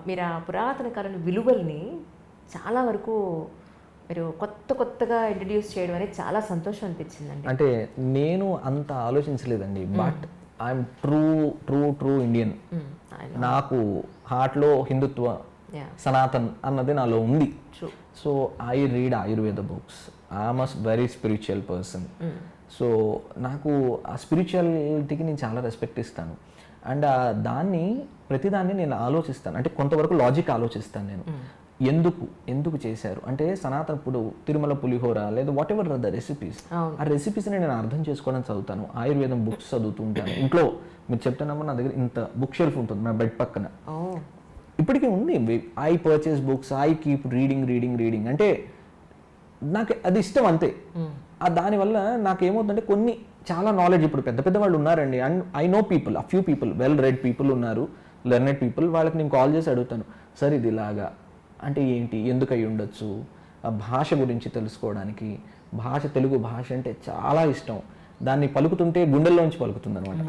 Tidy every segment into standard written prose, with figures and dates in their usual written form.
మీరు ఆ పురాతన కాలం విలువల్ని చాలా వరకు మీరు కొత్తగా ఇంట్రడ్యూస్ చేయడం అనేది చాలా సంతోషం అనిపించిందండి. అంటే నేను అంత ఆలోచించలేదండి, బట్ ఐఎమ్ ట్రూ ఇండియన్. నాకు హార్ట్లో హిందుత్వ, సనాతన్ అన్నది నాలో ఉంది. So I read Ayurveda books. I'm a very spiritual person. So నాకు ఆ స్పిరిచువాలిటీకి నేను చాలా రెస్పెక్ట్ ఇస్తాను. అండ్ ప్రతిదాన్ని నేను ఆలోచిస్తాను. అంటే కొంతవరకు లాజిక్ ఆలోచిస్తాను నేను. ఎందుకు చేశారు అంటే సనాతన, ఇప్పుడు తిరుమల పులిహోర లేదా వాట్ ఎవర్ ద రెసిపీస్, ఆ రెసిపీస్ని నేను అర్థం చేసుకోవడం చదువుతాను. ఆయుర్వేదం బుక్స్ చదువుతూ ఉంటాను. ఇంట్లో మీరు చెప్తున్నప్పుడు నా దగ్గర ఇంత బుక్ షెల్ఫ్ ఉంటుంది నా బెడ్ పక్కన, ఇప్పటికీ ఉంది. I purchase books, I keep reading. అంటే నాకు అది ఇష్టం అంతే. దానివల్ల నాకు ఏమవుతుందంటే కొన్ని చాలా నాలెడ్జ్, ఇప్పుడు పెద్ద వాళ్ళు ఉన్నారండి, and I know people, few people, well read people ఉన్నారు, లెర్నెడ్ పీపుల్. వాళ్ళకి నేను కాల్ చేసి అడుగుతాను, సార్ ఇది ఇలాగా అంటే ఏంటి, ఎందుకు అయి ఉండొచ్చు, ఆ భాష గురించి తెలుసుకోవడానికి. తెలుగు భాష అంటే చాలా ఇష్టం. దాన్ని పలుకుతుంటే గుండెల్లోంచి పలుకుతుంది అనమాట.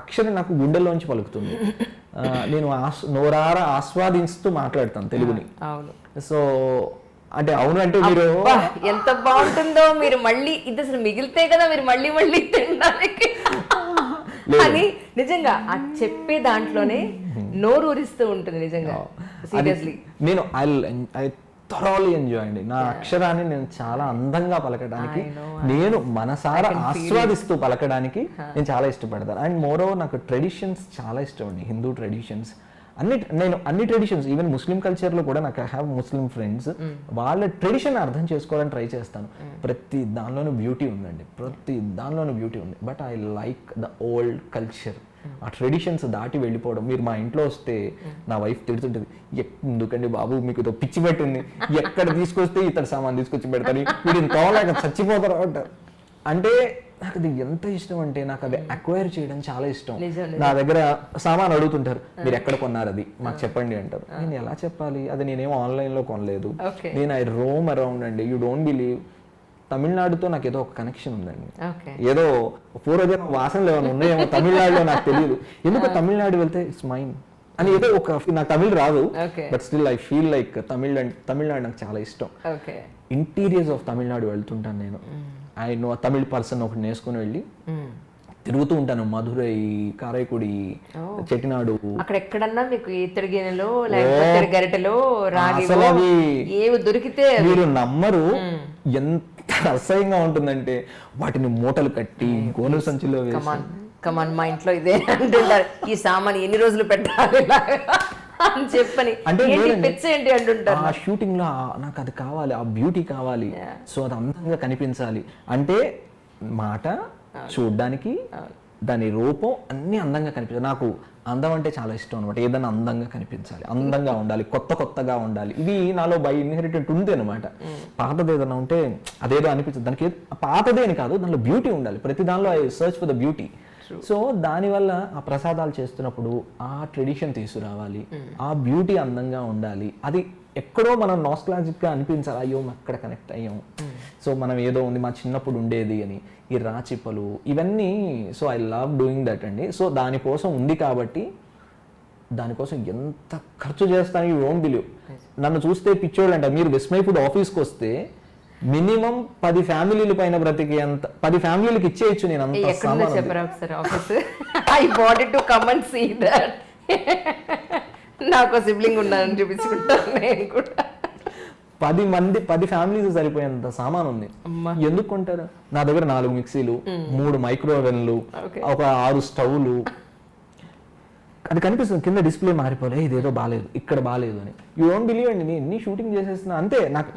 అక్షరం నాకు గుండెల్లోంచి పలుకుతుంది. నేను నోరారా ఆస్వాదిస్తూ మాట్లాడతాను తెలుగుని. సో అంటే అవును అంటే మీరు ఎంత బాగుంటుందో, మీరు మళ్ళీ ఇది అసలు మిగిలితే కదా మీరు మళ్ళీ తినడానికి అని నిజంగా ఆ చెప్పే దాంట్లోనే నోరూరిస్తూ ఉంటుంది నిజంగా. సీరియస్లీ నేను ఐ థరోలీ ఎంజాయ్ అండి. నా అక్షరాన్ని నేను చాలా అందంగా పలకడానికి, నేను మనసారా ఆస్వాదిస్తూ పలకడానికి నేను చాలా ఇష్టపడతాను. అండ్ మోర్ ఓవర్ నాకు ట్రెడిషన్స్ చాలా ఇష్టం అండి, హిందూ ట్రెడిషన్స్. అన్ని ట్రెడిషన్స్, ఈవెన్ ముస్లిం కల్చర్లో కూడా నాకు ఐ హ్యావ్ ముస్లిం ఫ్రెండ్స్, వాళ్ళ ట్రెడిషన్ అర్థం చేసుకోవాలని ట్రై చేస్తాను. ప్రతి దానిలోనూ బ్యూటీ ఉందండి, but I like the old culture. ఆ ట్రెడిషన్స్ దాటి వెళ్ళిపోవడం. మీరు మా ఇంట్లో వస్తే నా వైఫ్ తిడుతుంటుంది, ఎందుకండి బాబు మీకు ఇదో పిచ్చి పెట్టింది, ఎక్కడ తీసుకొస్తే ఇతర సామాన్ తీసుకొచ్చి పెడతారు, వీడిని తోలేక చచ్చిపోతారు అంటారు. అంటే నాకు అది ఎంత ఇష్టం అంటే, నాకు అది అక్వైర్ చేయడం చాలా ఇష్టం. నా దగ్గర సామాన్ అడుగుతుంటారు, మీరు ఎక్కడ కొన్నారు అది మాకు చెప్పండి అంటారు. నేను ఎలా చెప్పాలి, అది నేనేమో ఆన్లైన్లో కొనలేదు, నేను ఐ రోమ్ అరౌండ్ అండి. యూ డోంట్ బిలీవ్, తమిళనాడుతో నాకు ఏదో ఒక కనెక్షన్ ఉందండి. ఏదో పూర్వజన్మ వాసనలు ఏమైనా ఉన్నాయేమో తమిళనాడులో, నాకు తెలియదు ఎందుకు. తమిళనాడు వెళ్తే ఇట్స్ మైన్ అని ఏదో ఒక, నాకు తమిళ్ రాదు, but still I feel like Tamil Nadu నాకు చాలా ఇష్టం. ఇంటీరియర్స్ ఆఫ్ తమిళనాడు వెళ్తుంటాను నేను. ఐ నో తమిళ్ పర్సన్ ఒకటి నేర్చుకుని వెళ్ళి తిరుగుతూ ఉంటాను. మధురై, కారైకుడి, చెట్టినాడు, అక్కడ ఎక్కడన్నా మీకు ఇత్తడి గిన్నెలో లేకపోతే గరిటెలో రాగి ఏవి దొరికితే మీరు నమ్మరు ఎంత అసహ్యంగా ఉంటుందంటే, వాటిని మూటలు కట్టి గోనె సంచిలో వేసి. కమాన్ మా ఇంట్లో ఇదే అంటుంటారు, ఈ సామాన్ ఎన్ని రోజులు పెట్టాలి అని చెప్పని. అంటే అంటుంటారు ఆ షూటింగ్ లో నాకు అది కావాలి, ఆ బ్యూటీ కావాలి, సో అది అందంగా కనిపించాలి. అంటే మాట చూడ్డానికి, దాని రూపం అన్ని అందంగా కనిపించాలి. నాకు అందం అంటే చాలా ఇష్టం అనమాట. ఏదైనా అందంగా కనిపించాలి, అందంగా ఉండాలి, కొత్తగా ఉండాలి. ఇది నాలో బై ఇన్హెరిటెడ్ ఉంది అనమాట. పాతది ఏదైనా ఉంటే అదేదో అనిపించదు, దానికి పాతదే అని కాదు, దానిలో బ్యూటీ ఉండాలి. ప్రతి దానిలో I search for the beauty. So దానివల్ల ఆ ప్రసాదాలు చేస్తున్నప్పుడు ఆ ట్రెడిషన్ తీసుకురావాలి, ఆ బ్యూటీ అందంగా ఉండాలి. అది ఎక్కడో మనం నాస్టాల్జిక్గా అనిపించాలి, అయ్యో అక్కడ కనెక్ట్ అయ్యాం, సో మనం ఏదో ఉంది మా చిన్నప్పుడు ఉండేది అని. ఈ రాచిప్పలు ఇవన్నీ, so I love doing that అండి. సో దానికోసం ఉంది కాబట్టి, దానికోసం ఎంత ఖర్చు చేస్తాను యూ వోంట్ బిలీవ్. నన్ను చూస్తే పిచ్చోళ్ళు అంట. మీరు విస్మయ్ ఫుడ్ ఆఫీస్కి వస్తే మినిమం 10 ఫ్యామిలీల పైన బ్రతికి అంత 10 ఫ్యామిలీలకు ఇచ్చేయచ్చు నేను. అంత నాకు సిబ్లింగ్ ఉన్నారని చూపించుకుంటాను నేను కూడా. 10 ఫ్యామిలీస్ సరిపోయేంత సామాన్ ఉంది. ఎందుకు కొంటారు? నా దగ్గర 4 మిక్సీలు, 3 మైక్రోవెన్లు, ఒక 6 స్టవ్లు. అది కనిపిస్తుంది కింద డిస్ప్లే మారిపోలే, ఇదేదో బాగాలేదు, ఇక్కడ బాగాలేదు అని. యూ డోంట్ బిలీవ్ అండి, నేను ఎన్ని షూటింగ్ చేసేస్తున్నా అంతే, నాకు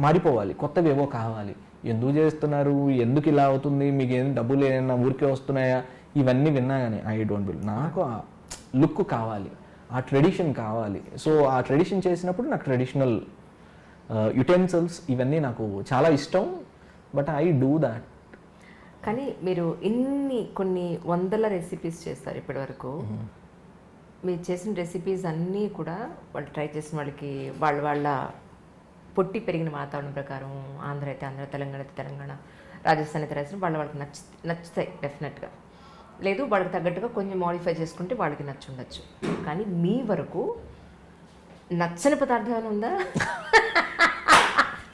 మారిపోవాలి, కొత్తవి ఏవో కావాలి. ఎందుకు చేస్తున్నారు, ఎందుకు ఇలా అవుతుంది, మీకు ఏం డబ్బులు ఏమైనా ఊరికే వస్తున్నాయా, ఇవన్నీ విన్నా కానీ ఐ డోంట్ బిలీవ్. నాకు ఆ లుక్ కావాలి, ఆ ట్రెడిషన్ కావాలి. సో ఆ ట్రెడిషన్ చేసినప్పుడు నాకు ట్రెడిషనల్ యుటెన్సిల్స్ ఇవన్నీ నాకు చాలా ఇష్టం, బట్ ఐ డూ దాట్. కానీ మీరు కొన్ని వందల రెసిపీస్ చేస్తారు ఇప్పటి వరకు. మీరు చేసిన రెసిపీస్ అన్నీ కూడా వాళ్ళు ట్రై చేసిన వాళ్ళకి వాళ్ళ పొట్టి పెరిగిన వాతావరణం ప్రకారం, ఆంధ్ర అయితే ఆంధ్ర, తెలంగాణ అయితే తెలంగాణ, రాజస్థాన్ అయితే రాజస్థాన్, వాళ్ళకి నచ్చుతాయి డెఫినెట్గా. లేదు వాళ్ళకి తగ్గట్టుగా కొంచెం మోడిఫై చేసుకుంటే వాళ్ళకి నచ్చుండొచ్చు. కానీ మీ వరకు నచ్చని పదార్థం ఏమైనా ఉందా?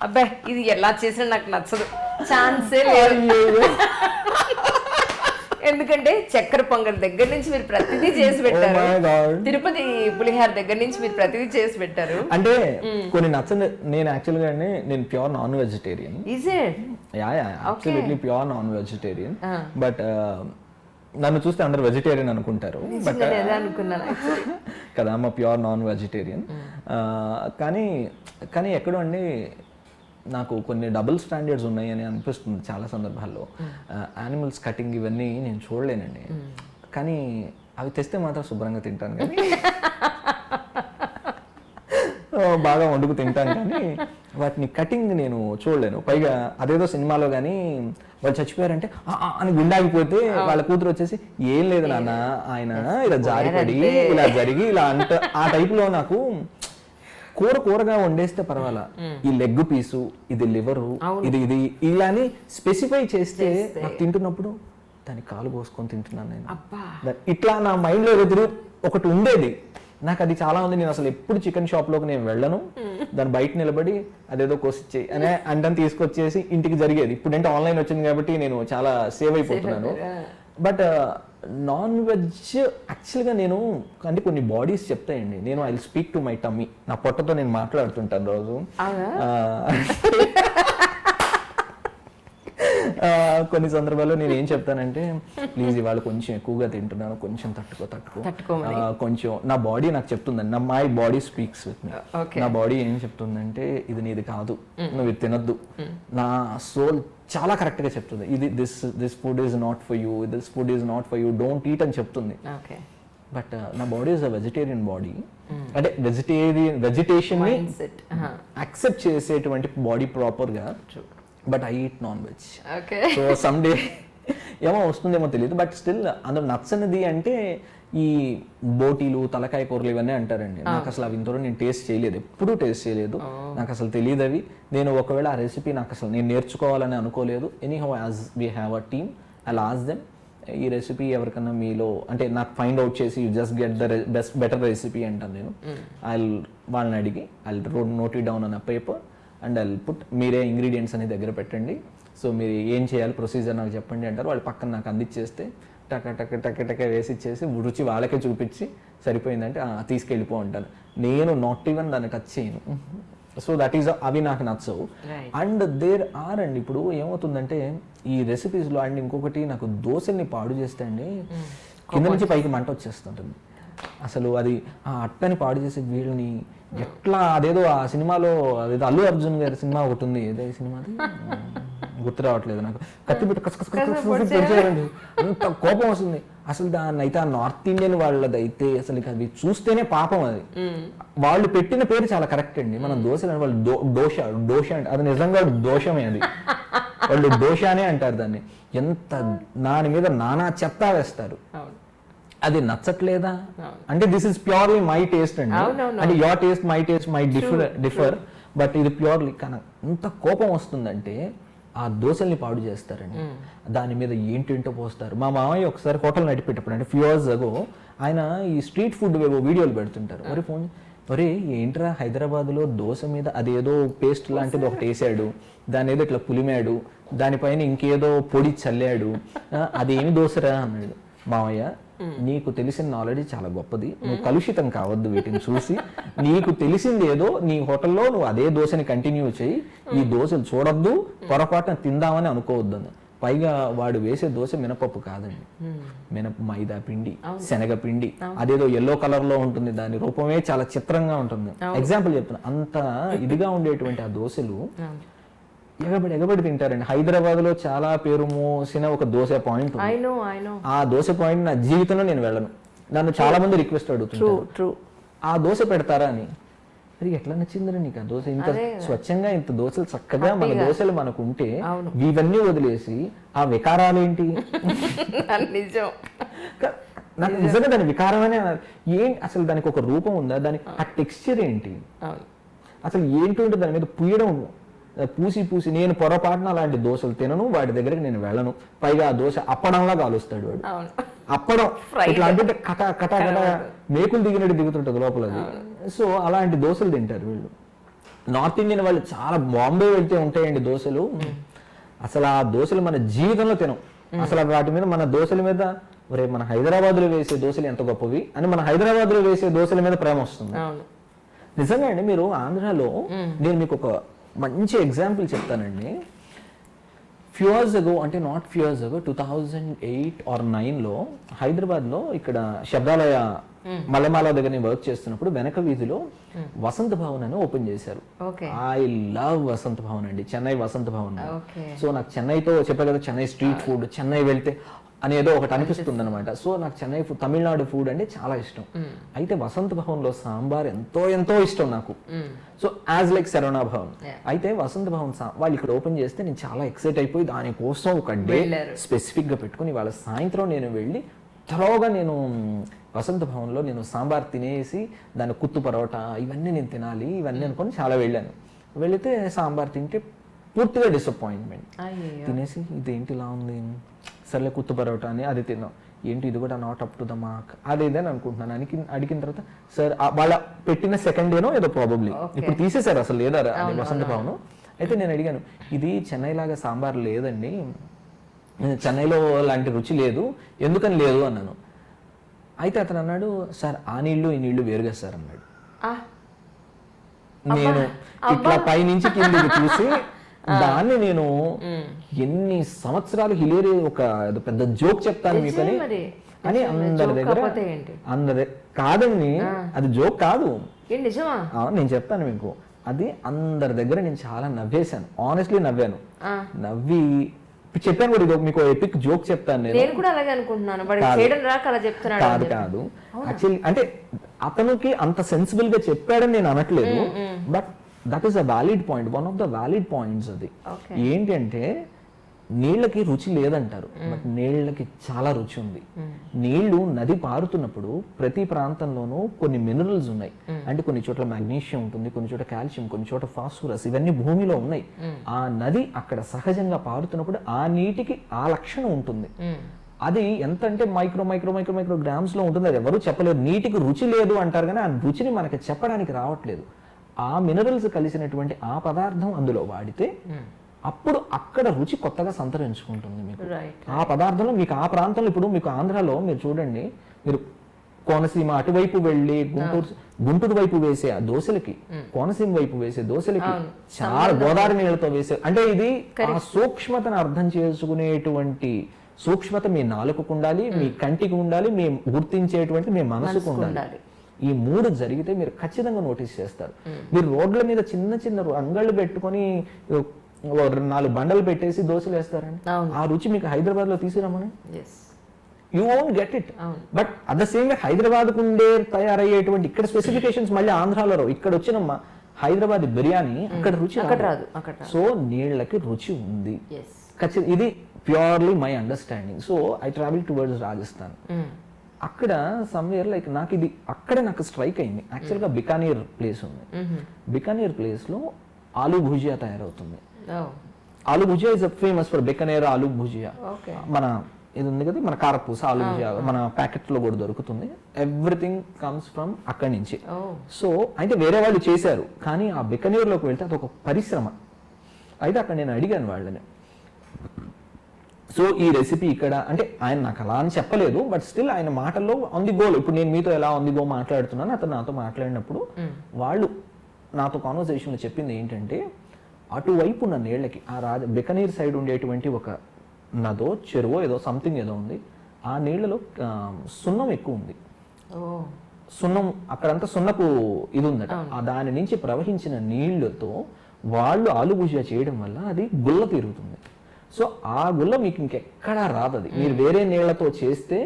అబ్బాయి ఇది ఎలా చేసినా నాకు నచ్చదు, ఛాన్సే లేదు. ఎందుకంటే చక్కెర పొంగల్ దగ్గర నుంచి మీరు ప్రతిదీ చేసి పెట్టారు, తిరుపతి పులిహార దగ్గర నుంచి మీరు ప్రతిదీ చేసి పెట్టారు. అంటే కొన్ని నచ్చని, నేను యాక్చువల్గా నేను pure non vegetarian. Is it? Yeah absolutely pure non vegetarian. But నన్ను చూస్తే అందరు వెజిటేరియన్ అనుకుంటారు, బట్ కదా మా ప్యూర్ నాన్ వెజిటేరియన్. కానీ ఎక్కడో అండి నాకు కొన్ని డబుల్ స్టాండర్డ్స్ ఉన్నాయి అని అనిపిస్తుంది చాలా సందర్భాల్లో. యానిమల్స్ కటింగ్ ఇవన్నీ నేను చూడలేనండి, కానీ అవి తెస్తే మాత్రం శుభ్రంగా తింటాను, కానీ బాగా వండుకు తింటాను, కానీ వాటిని కటింగ్ నేను చూడలేను. పైగా అదేదో సినిమాలో కానీ వాళ్ళు చచ్చిపోయారంటే అని గుండాగిపోతే వాళ్ళ కూతురు వచ్చేసి ఏం లేదు నాన్న ఆయన ఇలా జారిపడి ఇలా జరిగి ఇలా అంట, ఆ టైప్లో నాకు కూరగా వండేస్తే పర్వాలా, ఈ లెగ్ పీసు, ఇది లివరు, ఇది ఇలాని స్పెసిఫై చేస్తే నాకు తింటున్నప్పుడు దాన్ని కాలు పోసుకొని తింటున్నాను నేను. ఇట్లా నా మైండ్లో ఎదురు ఒకటి ఉండేది నాకు, అది చాలా ఉంది. నేను అసలు ఎప్పుడు చికెన్ షాప్లోకి నేను వెళ్ళను, దాన్ని బయట నిలబడి అదేదో కోసిచ్చేయి అనే అంటే తీసుకొచ్చేసి ఇంటికి జరిగేది. ఇప్పుడంటే ఆన్లైన్ వచ్చింది కాబట్టి నేను చాలా సేవ్ అయిపోతున్నాను. బట్ నాన్ వెజ్ యాక్చువల్గా నేను అంటే కొన్ని బాడీస్ చెప్తాయండి, నేను I will speak to my tummy, నా పొట్టతో నేను మాట్లాడుతుంటాను రోజు. కొన్ని సందర్భాల్లో నేను ఏం చెప్తానంటే, ప్లీజ్ ఇవాళ కొంచెం ఎక్కువగా తింటున్నాను, కొంచెం తట్టుకో, కొంచెం నా బాడీ నాకు చెప్తుందండి, నా my body speaks with me. నా బాడీ ఏం చెప్తుందంటే ఇది నీది కాదు, నువ్వు ఇది తినద్దు. నా సోల్ చాలా కరెక్ట్ గా చెప్తుంది, ఇది this food is not for you, this food is not for you, don't eat అని చెప్తుంది. బట్ నా body is a vegetarian body, అంటే వెజిటేషన్ ని యాక్సెప్ట్ చేసేటువంటి బాడీ ప్రాపర్ గా. But I eat non veg. So some day ఏమో వస్తుందేమో తెలియదు, బట్ స్టిల్ అందులో నచ్చనిది అంటే ఈ బోటీలు, తలకాయ కూరలు ఇవన్నీ అంటారండి. నాకు అసలు అవి ఇంతవరకు నేను టేస్ట్ చేయలేదు, ఎప్పుడూ టేస్ట్ చేయలేదు, నాకు అసలు తెలియదు అవి. నేను ఒకవేళ ఆ రెసిపీ నాకు అసలు నేను నేర్చుకోవాలని అనుకోలేదు. Anyhow as we have a team, I will ask them ఈ రెసిపీ ఎవరికన్నా మీలో అంటే నాకు ఫైండ్ అవుట్ చేసి you just get the better recipe అంటాను నేను. వాళ్ళని అడిగి I note it down an a paper and I put, మీరే ఇంగ్రీడియంట్స్ అనేది దగ్గర పెట్టండి, సో మీరు ఏం చేయాలి ప్రొసీజర్ నాకు చెప్పండి అంటారు. వాళ్ళు పక్కన నాకు అందించేస్తే టక వేసి ఇచ్చేసి రుచి వాళ్ళకే చూపించి సరిపోయిందంటే తీసుకెళ్ళిపో అంటాను. నేను నాట్ ఈవెన్ దాన్ని టచ్ చేయను. సో దట్ ఈస్, అవి నాకు నచ్చవు. అండ్ దేర్ ఆర్ అండి ఇప్పుడు ఏమవుతుందంటే ఈ రెసిపీస్లో అండ్ ఇంకొకటి నాకు దోశల్ని పాడు చేస్తే అండి కింద నుంచి పైకి మంట వచ్చేస్తుంటుంది. అసలు అది ఆ అట్టని పాడు చేసే వీళ్ళని ఎట్లా, అదేదో ఆ సినిమాలో అదేదో అల్లు అర్జున్ గారి సినిమా ఒకటి ఉంది, ఏదో సినిమాది గుర్తు రావట్లేదు నాకు, కత్తి పెట్టి కసకసండి అంత కోపం వస్తుంది. అసలు దాన్ని అయితే ఆ నార్త్ ఇండియన్ వాళ్ళదైతే అసలు అది చూస్తేనే పాపం. అది వాళ్ళు పెట్టిన పేరు చాలా కరెక్ట్ అండి. మనం దోశలు వాళ్ళు దోశ అంటే అది నిజంగా దోషమే, అది వాళ్ళు దోషానే అంటారు దాన్ని. ఎంత దాని మీద నానా చెత్త వేస్తారు, అది నచ్చట్లేదా అంటే this is purely my taste అండి, అంటే your taste my taste my differ, but ఇది ప్యూర్లీ. కానీ ఎంత కోపం వస్తుందంటే ఆ దోశల్ని పాడు చేస్తారండి, దాని మీద ఏంటేంటో పోస్తారు. మా మామయ్య ఒకసారి హోటల్ నడిపేటప్పుడు అంటే ఫ్యూ ఇయర్స్ అగో ఆయన ఈ స్ట్రీట్ ఫుడ్ వీడియోలు పెడుతుంటారు. మరి ఫోన్ ఒరే ఏంట్రా హైదరాబాద్లో దోశ మీద అదేదో పేస్ట్ లాంటిది ఒకటి వేసాడు, దాని ఏదో ఇట్లా పులిమాడు, దానిపైన ఇంకేదో పొడి చల్లాడు, అదేమి దోశరా అన్నాడు. మామయ్య నీకు తెలిసిన నాలెడ్జ్ చాలా గొప్పది, నువ్వు కలుషితం కావద్దు వీటిని చూసి, నీకు తెలిసింది ఏదో నీ హోటల్లో నువ్వు అదే దోశని కంటిన్యూ చేయి, ఈ దోశలు చూడొద్దు, పొరపాటున తిందామని అనుకోవద్దని. పైగా వాడు వేసే దోశ మినపప్పు కాదండి, మైదా పిండి, శనగపిండి, అదేదో ఎల్లో కలర్ లో ఉంటుంది, దాని రూపమే చాలా చిత్రంగా ఉంటుంది. ఎగ్జాంపుల్ చెప్తున్నా, అంత ఇదిగా ఉండేటువంటి ఆ దోశలు ఎగబడి తింటారండి. హైదరాబాద్ లో చాలా పేరు మోసిన ఒక దోశ పాయింట్, ఆ దోశ పాయింట్ నా జీవితంలో నేను వెళ్ళను. నన్ను చాలా మంది రిక్వెస్ట్ అడుగుతుంటారు ఆ దోశ పెడతారా అని. మరి ఎట్లా నచ్చిందని నీకు ఆ దోశ? ఇంత స్వచ్ఛంగా ఇంత దోశలు చక్కగా మన దోశలు మనకు ఉంటే ఇవన్నీ వదిలేసి ఆ వికారాలేంటి? నాకు నిజంగా దాని వికారమనే ఏం, అసలు దానికి ఒక రూపం ఉందా, దానికి ఆ టెక్స్చర్ ఏంటి, అసలు ఏంటి ఉంటే దాని మీద పూయడం పూసి నేను పొరపాటున అలాంటి దోశలు తినను, వాడి దగ్గరికి నేను వెళ్ళను. పైగా ఆ దోశ అప్పడంలా కాలుస్తాడు వాడు, అప్పడం ఇట్లా అంటుంటే కట కట కట మేకులు దిగినట్టు దిగుతుంటది లోపలది. సో అలాంటి దోశలు తింటారు వీళ్ళు. నార్త్ ఇండియన్ వాళ్ళు చాలా, బాంబే వెళ్తే ఉంటాయండి దోశలు, అసలు ఆ దోశలు మన జీవితంలో తినం అసలు. వాటి మీద మన దోశల మీద ఒరే మన హైదరాబాద్ లో వేసే దోశలు ఎంత గొప్పవి అని మన హైదరాబాద్ లో వేసే దోశల మీద ప్రేమ వస్తుంది. నిజంగా అండి. మీరు ఆంధ్రాలో, నేను మీకు ఒక మంచి ఎగ్జాంపుల్ చెప్తానండి. ఫ్యూ ఇయర్స్ అగో, అంటే not few years ago, 2008 or 9లో హైదరాబాద్లో ఇక్కడ శబ్దాలయ మల్లెమాల దగ్గర నేను వర్క్ చేస్తున్నప్పుడు వెనక వీధిలో వసంత భవన్ అని ఓపెన్ చేశారు. ఐ లవ్ వసంత భవన్ అండి, చెన్నై వసంత భవన్. సో నాకు చెన్నైతో చెప్పా కదా, చెన్నై స్ట్రీట్ ఫుడ్, చెన్నై వెళ్తే అనేదో ఒకటి అనిపిస్తుంది అనమాట. సో నాకు చెన్నై ఫుడ్, తమిళనాడు ఫుడ్ అంటే చాలా ఇష్టం. అయితే వసంత భవన్ లో సాంబార్ ఎంతో ఎంతో ఇష్టం నాకు. So as like Saravana Bhavan. అయితే వసంత భవన్ వాళ్ళు ఇక్కడ ఓపెన్ చేస్తే నేను చాలా ఎక్సైట్ అయిపోయి దానికోసం ఒక డే స్పెసిఫిక్ గా పెట్టుకుని వాళ్ళ సాయంత్రం నేను వెళ్ళి త్వరగా నేను వసంత భవన్లో నేను సాంబార్ తినేసి దాని కుత్తు పరోటా ఇవన్నీ నేను తినాలి ఇవన్నీ అనుకొని చాలా వెళ్ళాను. వెళితే సాంబార్ తింటే పూర్తిగా డిసప్పాయింట్మెంట్. తినేసి ఇదేంటి ఇలా ఉంది, సర్లే కుత్తు పరోటా అని అది తిన్నాం, ఏంటి ఇది కూడా not up to the mark అదేదని అనుకుంటున్నాను. అడిగిన తర్వాత సార్ వాళ్ళ పెట్టిన సెకండ్ డేనో ఏదో ప్రాబబ్లీ ఇప్పుడు తీసేశారు అసలు లేదా వసంత భవన్. అయితే నేను అడిగాను, ఇది చెన్నై లాగా సాంబార్ లేదండి, చెన్నైలో లాంటి రుచి లేదు, ఎందుకని లేదు అన్నాను. అయితే అతను అన్నాడు, సార్ ఆ నీళ్లు ఈ నీళ్లు వేరుగా సార్ అన్నాడు. నేను ఇట్లా పైనుంచి కిందికి చూసి దాన్ని నేను ఎన్ని సంవత్సరాలు హిలేరి ఒక పెద్ద జోక్ చెప్తాను మీకు అని అందరి కాదండి, అది జోక్ కాదు, నేను చెప్తాను మీకు. అది అందరి దగ్గర నేను చాలా నవ్వేశాను, ఆనెస్ట్లీ నవ్వాను. నవ్వి చెప్పాను కూడా, మీకు ఎపిక్ జోక్ చెప్తాను నేను కూడా అలాగే అనుకుంటున్నాను. కాదు యాక్చువల్లీ, అంటే అతనికి అంత సెన్సిబుల్ గా చెప్పాడని నేను అనట్లేదు, but that is a valid point, one of the valid points. అది ఏంటంటే నీళ్ళకి రుచి లేదంటారు, బట్ నీళ్ళకి చాలా రుచి ఉంది. నీళ్లు నది పారుతున్నప్పుడు ప్రతి ప్రాంతంలోనూ కొన్ని మినరల్స్ ఉన్నాయి. అంటే కొన్ని చోట్ల మాగ్నీషియం ఉంటుంది, కొన్ని చోట్ల కాల్షియం, కొన్ని చోట్ల ఫాస్ఫరస్, ఇవన్నీ భూమిలో ఉన్నాయి. ఆ నది అక్కడ సహజంగా పారుతున్నప్పుడు ఆ నీటికి ఆ లక్షణం ఉంటుంది. అది ఎంత అంటే micro micro micro micro grams లో ఉంటుంది. అది ఎవరు చెప్పలేరు. నీటికి రుచి లేదు అంటారు కానీ ఆ రుచిని మనకి చెప్పడానికి రావట్లేదు. ఆ మినరల్స్ కలిసినటువంటి ఆ పదార్థం అందులో వాడితే అప్పుడు అక్కడ రుచి కొత్తగా సంతరించుకుంటుంది మీకు. ఆ పదార్థంలో మీకు ఆ ప్రాంతంలో, ఇప్పుడు మీకు ఆంధ్రాలో మీరు చూడండి, మీరు కోనసీమ అటువైపు వెళ్ళి గుంటూరు వైపు వేసే ఆ దోశలకి, కోనసీమ వైపు వేసే దోశలకి చాలా గోదావరి నీళ్ళతో వేసే, అంటే ఇది ఆ సూక్ష్మతను అర్థం చేసుకునేటువంటి సూక్ష్మత మీ నాలుకకు ఉండాలి, మీ కంటికి ఉండాలి, మీ గుర్తించేటువంటి మీ మనసుకు ఉండాలి. ఈ మూడు జరిగితే మీరు ఖచ్చితంగా నోటీస్ చేస్తారు. మీరు రోడ్ల మీద చిన్న చిన్న అంగళ్ళు పెట్టుకొని 4 బండలు పెట్టేసి దోశలు వేస్తారండి, ఆ రుచి మీకు హైదరాబాద్ లో తీసుకురామని you won't get it. But at the same way Hyderabad కు ఉండే తయారయ్యేటువంటి ఇక్కడ స్పెసిఫికేషన్స్ మళ్ళీ ఆంధ్రాలో ఇక్కడ వచ్చిన హైదరాబాద్ బిర్యానీ అక్కడ రుచి రాదు. సో నీళ్ళకి రుచి ఉంది ఖచ్చితంగా. ఇది purely my understanding. So I travel towards Rajasthan. అక్కడ సమ్వేర్ లైక్ నాకు ఇది అక్కడే నాకు స్ట్రైక్ అయింది. యాక్చువల్గా బికానీర్ ప్లేస్ ఉంది. బికానీర్ ప్లేస్ లో ఆలూ భుజియా తయారవుతుంది. Aloo bhujia is famous for Bikaner aloo bhujia. మన ఇది ఉంది కదా, మన కారపూస ఆలూ భుజియా మన ప్యాకెట్ లో కూడా దొరుకుతుంది. ఎవ్రీథింగ్ కమ్స్ ఫ్రమ్ అక్కడి నుంచి. సో అయితే వేరే వాళ్ళు చేశారు, కానీ ఆ బికనేర్ లోకి వెళ్తే అదొక పరిశ్రమ. అయితే అక్కడ నేను అడిగాను వాళ్ళని, సో ఈ రెసిపీ ఇక్కడ అంటే ఆయన నాకు అలా అని చెప్పలేదు, బట్ స్టిల్ ఆయన మాటల్లో ఆన్ ది గోల్, ఇప్పుడు నేను మీతో ఎలా ఆన్ ది గో మాట్లాడుతున్నాను, అతను నాతో మాట్లాడినప్పుడు వాళ్ళు నాతో కాన్వర్సేషన్లో చెప్పింది ఏంటంటే, అటువైపు ఉన్న నీళ్ళకి ఆ బికనీర్ సైడ్ ఉండేటువంటి ఒక నదో చెరువో ఏదో సంథింగ్ ఏదో ఉంది, ఆ నీళ్లలో సున్నం ఎక్కువ ఉంది. సున్నం అక్కడంతా సున్నపు ఇది ఉందట. దాని నుంచి ప్రవహించిన నీళ్లతో వాళ్ళు ఆలు భుజియా చేయడం వల్ల అది గుల్ల తిరుగుతుంది. సో ఆ గుల్ల మీకు ఇంకెక్కడా రాదు. అది మీరు వేరే నీళ్లతో చేస్తే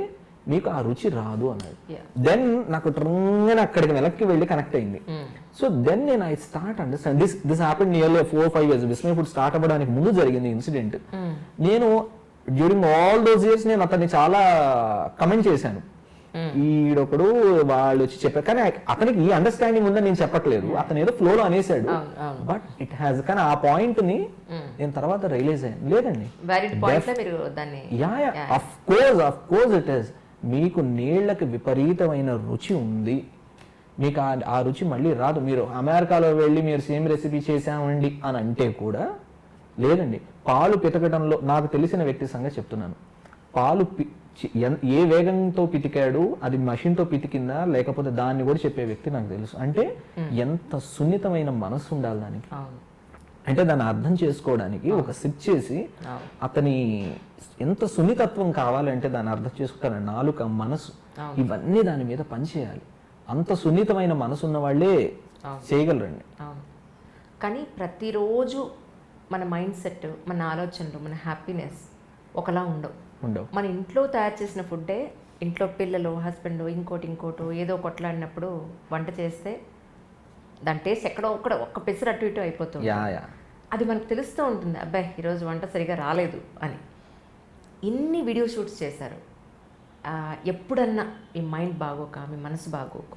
మీకు ఆ రుచి రాదు అన్నది. దెన్ నాకు ట్రంగా అక్కడికి వెనక్కి వెళ్ళి కనెక్ట్ అయింది. సో దెన్ నేను I start understand this happen nearly 4-5 years. Vismai food start అవ్వడానికి ముందు జరిగింది ఇన్సిడెంట్. నేను డ్యూరింగ్ ఆల్ దోస్ ఇయర్స్ నేను అతన్ని చాలా కమెంట్ చేశాను, ఈడొకడు వాళ్ళు వచ్చి చెప్పారు, కానీ అతనికి ఈ అండర్స్టాండింగ్ ఉందని నేను చెప్పట్లేదు, అతను ఏదో ఫ్లోలో అనేసాడు, బట్ ఇట్ హ్యాస్. కానీ ఆ పాయింట్ ని నేను తర్వాత రియలైజ్ అయ్యాను, లేదండి, ఆఫ్ కోర్స్ ఇట్ ఇస్. మీకు నీళ్ళకి విపరీతమైన రుచి ఉంది, మీకు ఆ రుచి మళ్ళీ రాదు. మీరు అమెరికాలో వెళ్ళి మీరు సేమ్ రెసిపీ చేసామండి అని అంటే కూడా లేదండి. పాలు పితకడంలో నాకు తెలిసిన వ్యక్తి సంగతి చెప్తున్నాను. పాలు ఏ వేగంతో పితికాడు, అది మషిన్తో పితికిందా లేకపోతే దాన్ని కూడా చెప్పే వ్యక్తి నాకు తెలుసు. అంటే ఎంత సున్నితమైన మనసు ఉండాలి దానికి. అంటే దాన్ని అర్థం చేసుకోవడానికి ఒక సిట్ చేసి అతని ఎంత సున్నితత్వం కావాలంటే దాన్ని అర్థం చేసుకుంటారు. నాలుక, మనసు, ఇవన్నీ దాని మీద పనిచేయాలి. అంత సున్నితమైన మనసు ఉన్న వాళ్ళే చేయగలరండి. కానీ ప్రతిరోజు మన మైండ్ సెట్, మన ఆలోచనలు, మన హ్యాపీనెస్ ఒకలా ఉండవు. మన ఇంట్లో తయారు చేసిన ఫుడ్డే ఇంట్లో పిల్లలు, హస్బెండ్ ఇంకోటో ఏదో కొట్లాడినప్పుడు వంట చేస్తే దాని టేస్ట్ ఎక్కడో ఒక్క పెసరు అటు ఇటు అయిపోతుంది. అది మనకు తెలుస్తూ ఉంటుంది, అబ్బాయి ఈరోజు వంట సరిగా రాలేదు అని. ఇన్ని వీడియో షూట్స్ చేశారు. ఎప్పుడన్నా మీ మైండ్ బాగోక, మీ మనసు బాగోక,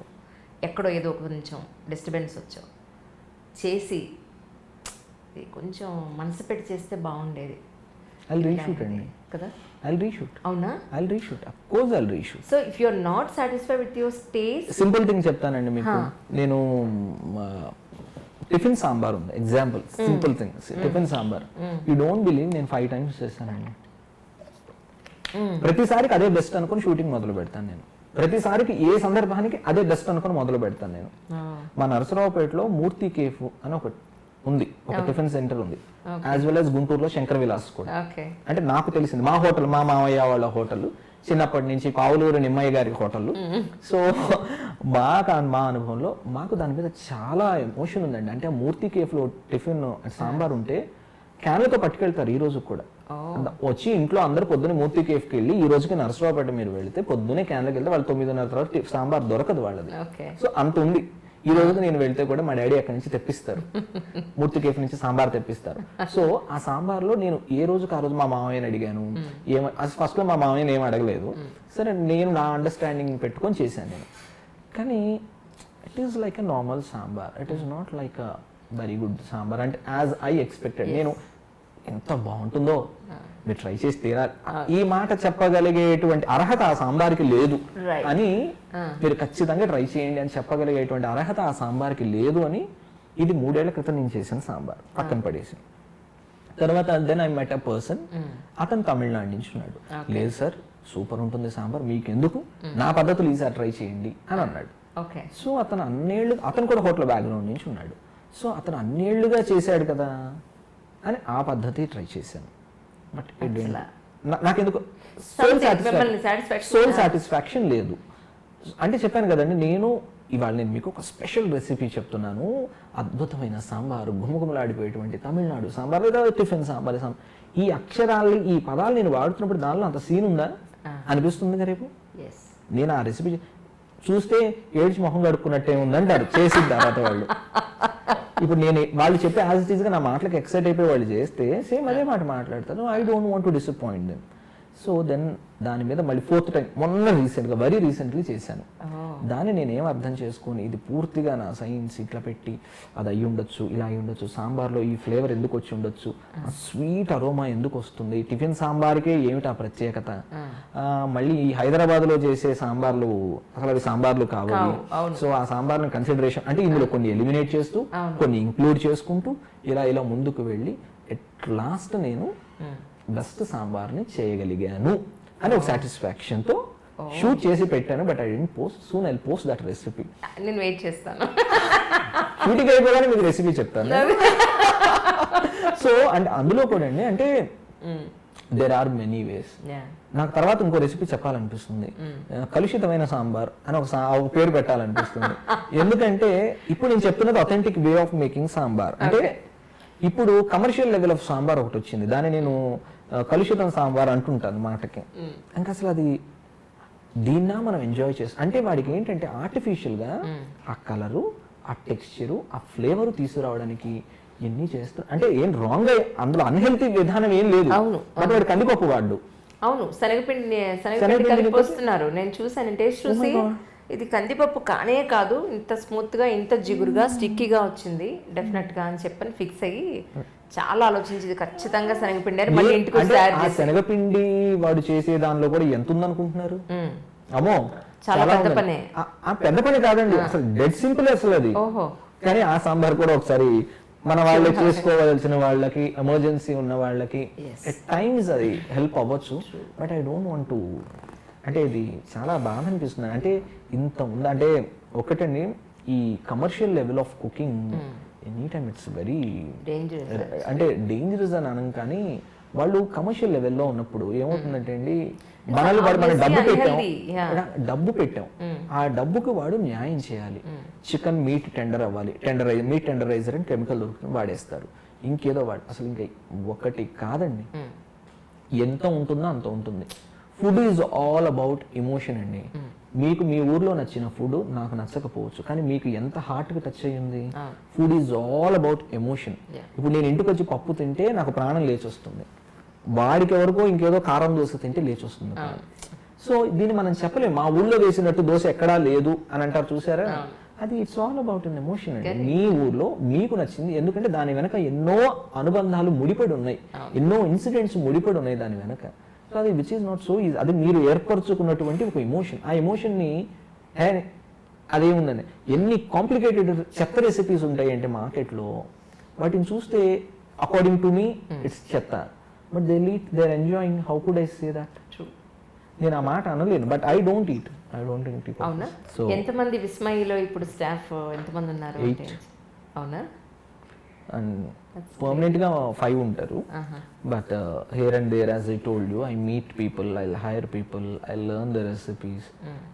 ఎక్కడో ఏదో కొంచెం డిస్టర్బెన్స్ వచ్చో చేసి కొంచెం మనసు పెట్టి చేస్తే బాగుండేది కదా. అవునా? So if you are not satisfied with your taste, simple thing చెప్తానండి మీకు. నేను టిఫిన్ సాంబార్ ఉంది example, simple thing. Tiffin sambar you don't believe నేను 5 times చేస్తానండి. ప్రతిసారికి అదే బెస్ట్ అనుకుని షూటింగ్ మొదలు పెడతాను నేను. ప్రతిసారికి ఏ సందర్భానికి అదే బెస్ట్ అనుకుని మొదలు పెడతాను నేను. మా నరసరావుపేటలో మూర్తి కేఫ్ అని ఒకటి ఉంది, ఒక టిఫిన్ సెంటర్ ఉంది. యాజ్ వెల్ యాజ్ గుంటూరులో శంకర్ విలాస్ కూడా. అంటే నాకు తెలిసింది మా హోటల్, మా మామయ్య వాళ్ళ హోటల్, చిన్నప్పటి నుంచి పావులూరు నిమ్మయ్య గారి హోటల్. సో బాగా మా అనుభవంలో మాకు దాని మీద చాలా ఎమోషన్ ఉందండి. అంటే మూర్తి కేఫ్లో టిఫిన్ సాంబార్ ఉంటే క్యాన్లతో పట్టుకెళ్తారు ఈ రోజు కూడా. వచ్చి ఇంట్లో అందరూ పొద్దున్న మూర్తి కేఫ్కి వెళ్ళి, ఈ రోజుకి నరసరావుపేట మీరు వెళితే పొద్దున్నే క్యాన్లకు వెళ్తే వాళ్ళు 9:30 తర్వాత సాంబార్ దొరకదు వాళ్ళది. సో అంత ఉంది. ఈ రోజు నేను వెళ్తే కూడా మా డాడీ అక్కడి నుంచి తెప్పిస్తారు, మూర్తి కేఫ్ నుంచి సాంబార్ తెప్పిస్తారు. సో ఆ సాంబార్లో నేను ఏ రోజుకి ఆ రోజు మా మామయ్యని అడిగాను. ఫస్ట్ లో మా మామయ్యని ఏం అడగలేదు. సరే నేను నా అండర్స్టాండింగ్ పెట్టుకొని చేశాను నేను. కానీ it is like a normal sambar, it is not like a very good sambar. అంటే యాజ్ ఐ ఎక్స్పెక్టెడ్. నేను ఎంత బాగుంటుందో మీరు ట్రై చేసి తీరాలి, ఈ మాట చెప్పగలిగేటువంటి అర్హత ఆ సాంబార్కి లేదు అని, మీరు ఖచ్చితంగా ట్రై చేయండి అని చెప్పగలిగేటువంటి అర్హత ఆ సాంబార్కి లేదు అని, ఇది 3 ఏళ్ల క్రితం నేను చేసిన సాంబార్ పక్కన పడేసి. తర్వాత then I met a person, అతను తమిళనాడు నుంచి ఉన్నాడు. లేదు సార్ సూపర్ ఉంటుంది సాంబార్, మీకెందుకు, నా పద్ధతులు ఈసారి ట్రై చేయండి అని అన్నాడు. సో అతను అతను కూడా హోటల్ బ్యాక్గ్రౌండ్ నుంచి ఉన్నాడు. సో అతను అన్నేళ్లుగా చేశాడు కదా అని ఆ పద్ధతి ట్రై చేశాను. బట్ నాకెందుకు సోల్ సాటిస్ఫాక్షన్ లేదు. అంటే చెప్పాను కదండి, నేను మీకు ఒక స్పెషల్ రెసిపీ చెప్తున్నాను. అద్భుతమైన సాంబారు, గుమగుమలాడిపోయేటువంటి తమిళనాడు సాంబార్ లేదా టిఫిన్ సాంబార్. ఈ అక్షరాలు, ఈ పదాలు నేను వాడుతున్నప్పుడు దానిలో అంత సీన్ ఉందా అనిపిస్తుంది కదా. రేపు నేను ఆ రెసిపీ చూస్తే ఏడ్చి మొహం కడుక్కున్నట్టే ఉందంటారు చేసిన తర్వాత వాళ్ళు. ఇప్పుడు నేను వాళ్ళు చెప్పే యాజ్ ఇట్ ఈస్ గా నా మాటలకు ఎక్సైట్ అయిపోయి వాళ్ళు చేస్తే సేమ్ అదే మాట మాట్లాడతాను. I don't want to disappoint them. So then దాని మీద మళ్ళీ 4th టైం మొన్న వెరీ రీసెంట్లీ చేశాను. దాన్ని నేనేం అర్థం చేసుకొని ఇది పూర్తిగా నా సైన్స్ ఇట్లా పెట్టి అది అయ్యి ఉండొచ్చు, ఇలా అయ్యి ఉండొచ్చు, సాంబార్లో ఈ ఫ్లేవర్ ఎందుకు వచ్చి ఉండొచ్చు, స్వీట్ అరోమా ఎందుకు వస్తుంది, టిఫిన్ సాంబార్కే ఏమిటి ఆ ప్రత్యేకత, మళ్ళీ ఈ హైదరాబాద్లో చేసే సాంబార్లు అసలు అవి సాంబార్లు కావాలి. సో ఆ సాంబార్ని కన్సిడరేషన్ అంటే ఇందులో కొన్ని ఎలిమినేట్ చేస్తూ కొన్ని ఇంక్లూడ్ చేసుకుంటూ ఇలా ముందుకు వెళ్ళి ఎట్ లాస్ట్ నేను బెస్ట్ సాంబార్ని చేయగలిగాను అని ఒక సాటిస్ఫాక్షన్తో షూట్ చేసి పెట్టాను. But I didn't post. Soon I post that recipe. నేను వెయిట్ చేస్తాను. షూటింగ్ అయిపోగానే మీకు రెసిపీ చెప్తాను. సో అంటే అందులో కూడా అండి, అంటే దేర్ ఆర్ మెనీ వేస్. నాకు తర్వాత ఇంకో రెసిపీ చెప్పాలనిపిస్తుంది, కలుషితమైన సాంబార్ అని ఒక పేరు పెట్టాలనిపిస్తుంది. ఎందుకంటే ఇప్పుడు నేను చెప్తున్నది authentic way of making sambar. అంటే ఇప్పుడు కమర్షియల్ లెవెల్ ఆఫ్ సాంబార్ ఒకటి వచ్చింది, దాన్ని నేను కలుషితం సాంబార్ అంటుంటాను మాటకి. ఇంకా అసలు అది దీన్నా మనం ఎంజాయ్ చేస్తాం. అంటే వాడికి ఏంటంటే ఆర్టిఫిషియల్గా ఆ కలరు, ఆ టెక్స్చరు, ఆ ఫ్లేవర్ తీసుకురావడానికి ఎన్ని చేస్తారు. అంటే ఏం రాంగ్, అందులో అన్హెల్తీ విధానం ఏం లేదు. బట్ వాడు కందిపప్పు వాడు. అవును, శనగపిండి కలిపిస్తున్నారు. నేను చూసాను, టేస్ట్ చూసి ఇది కందిపప్పు కానే కాదు, ఇంత స్మూత్గా, ఇంత జిగురుగా, స్టిక్కీగా వచ్చింది డెఫినెట్గా అని చెప్పని ఫిక్స్ అయ్యి చాలా ఆలోచించి ఖచ్చితంగా శనగపిండి మళ్ళీ ఇంటికి శనగపిండి వాడు చేసే దానిలో కూడా ఎంత ఉందనుకుంటున్నారు. అమ్మో చాలా పెద్ద ఉందండి. పనే. పెద్ద పని కాదండి, అసలు డెడ్ సింపుల్ అసలు అది. ఓహో. కానీ ఆ సాంబార్ కూడా ఒకసారి మన వాళ్ళు చేసుకోవాల్సిన వాళ్ళకి, ఎమర్జెన్సీ ఉన్న వాళ్ళకి ఎట్ టైమ్స్ అది హెల్ప్ అవ్వచ్చు. But I don't want to, అంటే ఇది చాలా బాధ అనిపిస్తుంది. అంటే ఇంత ఉంది అంటే ఒకటండి, ఈ commercial level of cooking any time it's very అంటే డేంజరస్ అని అనం. కానీ వాళ్ళు కమర్షియల్ లెవెల్లో ఉన్నప్పుడు ఏమవుతుందంటే అండి, మనల్ని వాడు మన డబ్బు పెట్టాం, ఆ డబ్బుకి వాడు న్యాయం చేయాలి. చికెన్ మీట్ టెండర్ అవ్వాలి, మీట్ టెండరైజర్ అని కెమికల్ దొరుకుతుంది వాడేస్తారు, ఇంకేదో వాడు అసలు ఇంకా ఒకటి కాదండి, ఎంత ఉంటుందో అంత ఉంటుంది. Food is all about emotion అండి. మీకు మీ ఊర్లో నచ్చిన ఫుడ్ నాకు నచ్చకపోవచ్చు, కానీ మీకు ఎంత హార్ట్కి టచ్ అయ్యింది. Food is all about emotion. ఇప్పుడు నేను ఇంటికి వచ్చి పప్పు తింటే నాకు ప్రాణం లేచి వస్తుంది, వాడికి ఎవరికో ఇంకేదో కారం దోశ తింటే లేచి వస్తుంది. సో దీన్ని మనం చెప్పలేము, మా ఊళ్ళో వేసినట్టు దోశ ఎక్కడా లేదు అని అంటారు చూసారా, అది it's all about an emotion అండి. మీ ఊర్లో మీకు నచ్చింది, ఎందుకంటే దాని వెనక ఎన్నో అనుబంధాలు ముడిపడి ఉన్నాయి, ఎన్నో ఇన్సిడెంట్స్ ముడిపడి ఉన్నాయి దాని వెనక. సో అది which is not so easy, అది మీరు ఏర్పరచుకున్నటువంటి ఒక ఎమోషన్. ఆ ఎమోషన్ని అదేముందండి, ఎన్ని కాంప్లికేటెడ్ చెత్త రెసిపీస్ ఉంటాయి అంటే మార్కెట్లో, వాటిని చూస్తే అకార్డింగ్ టు మీ ఇట్స్ చెత్త, but they are enjoying. How could I say that? నేను ఆ మాట అనలేను, బట్ ఐ డోంట్ ఈట్. అవునా? సో ఎంతమంది విస్మయిలో ఇప్పుడు స్టాఫ్ ఎంతమంది ఉన్నారు? 8. అవునా? అండ్ పర్మనెంట్ గా 5 ఉంటారు. But here and there, as I told you, I meet people, I hire people, I learn the recipes,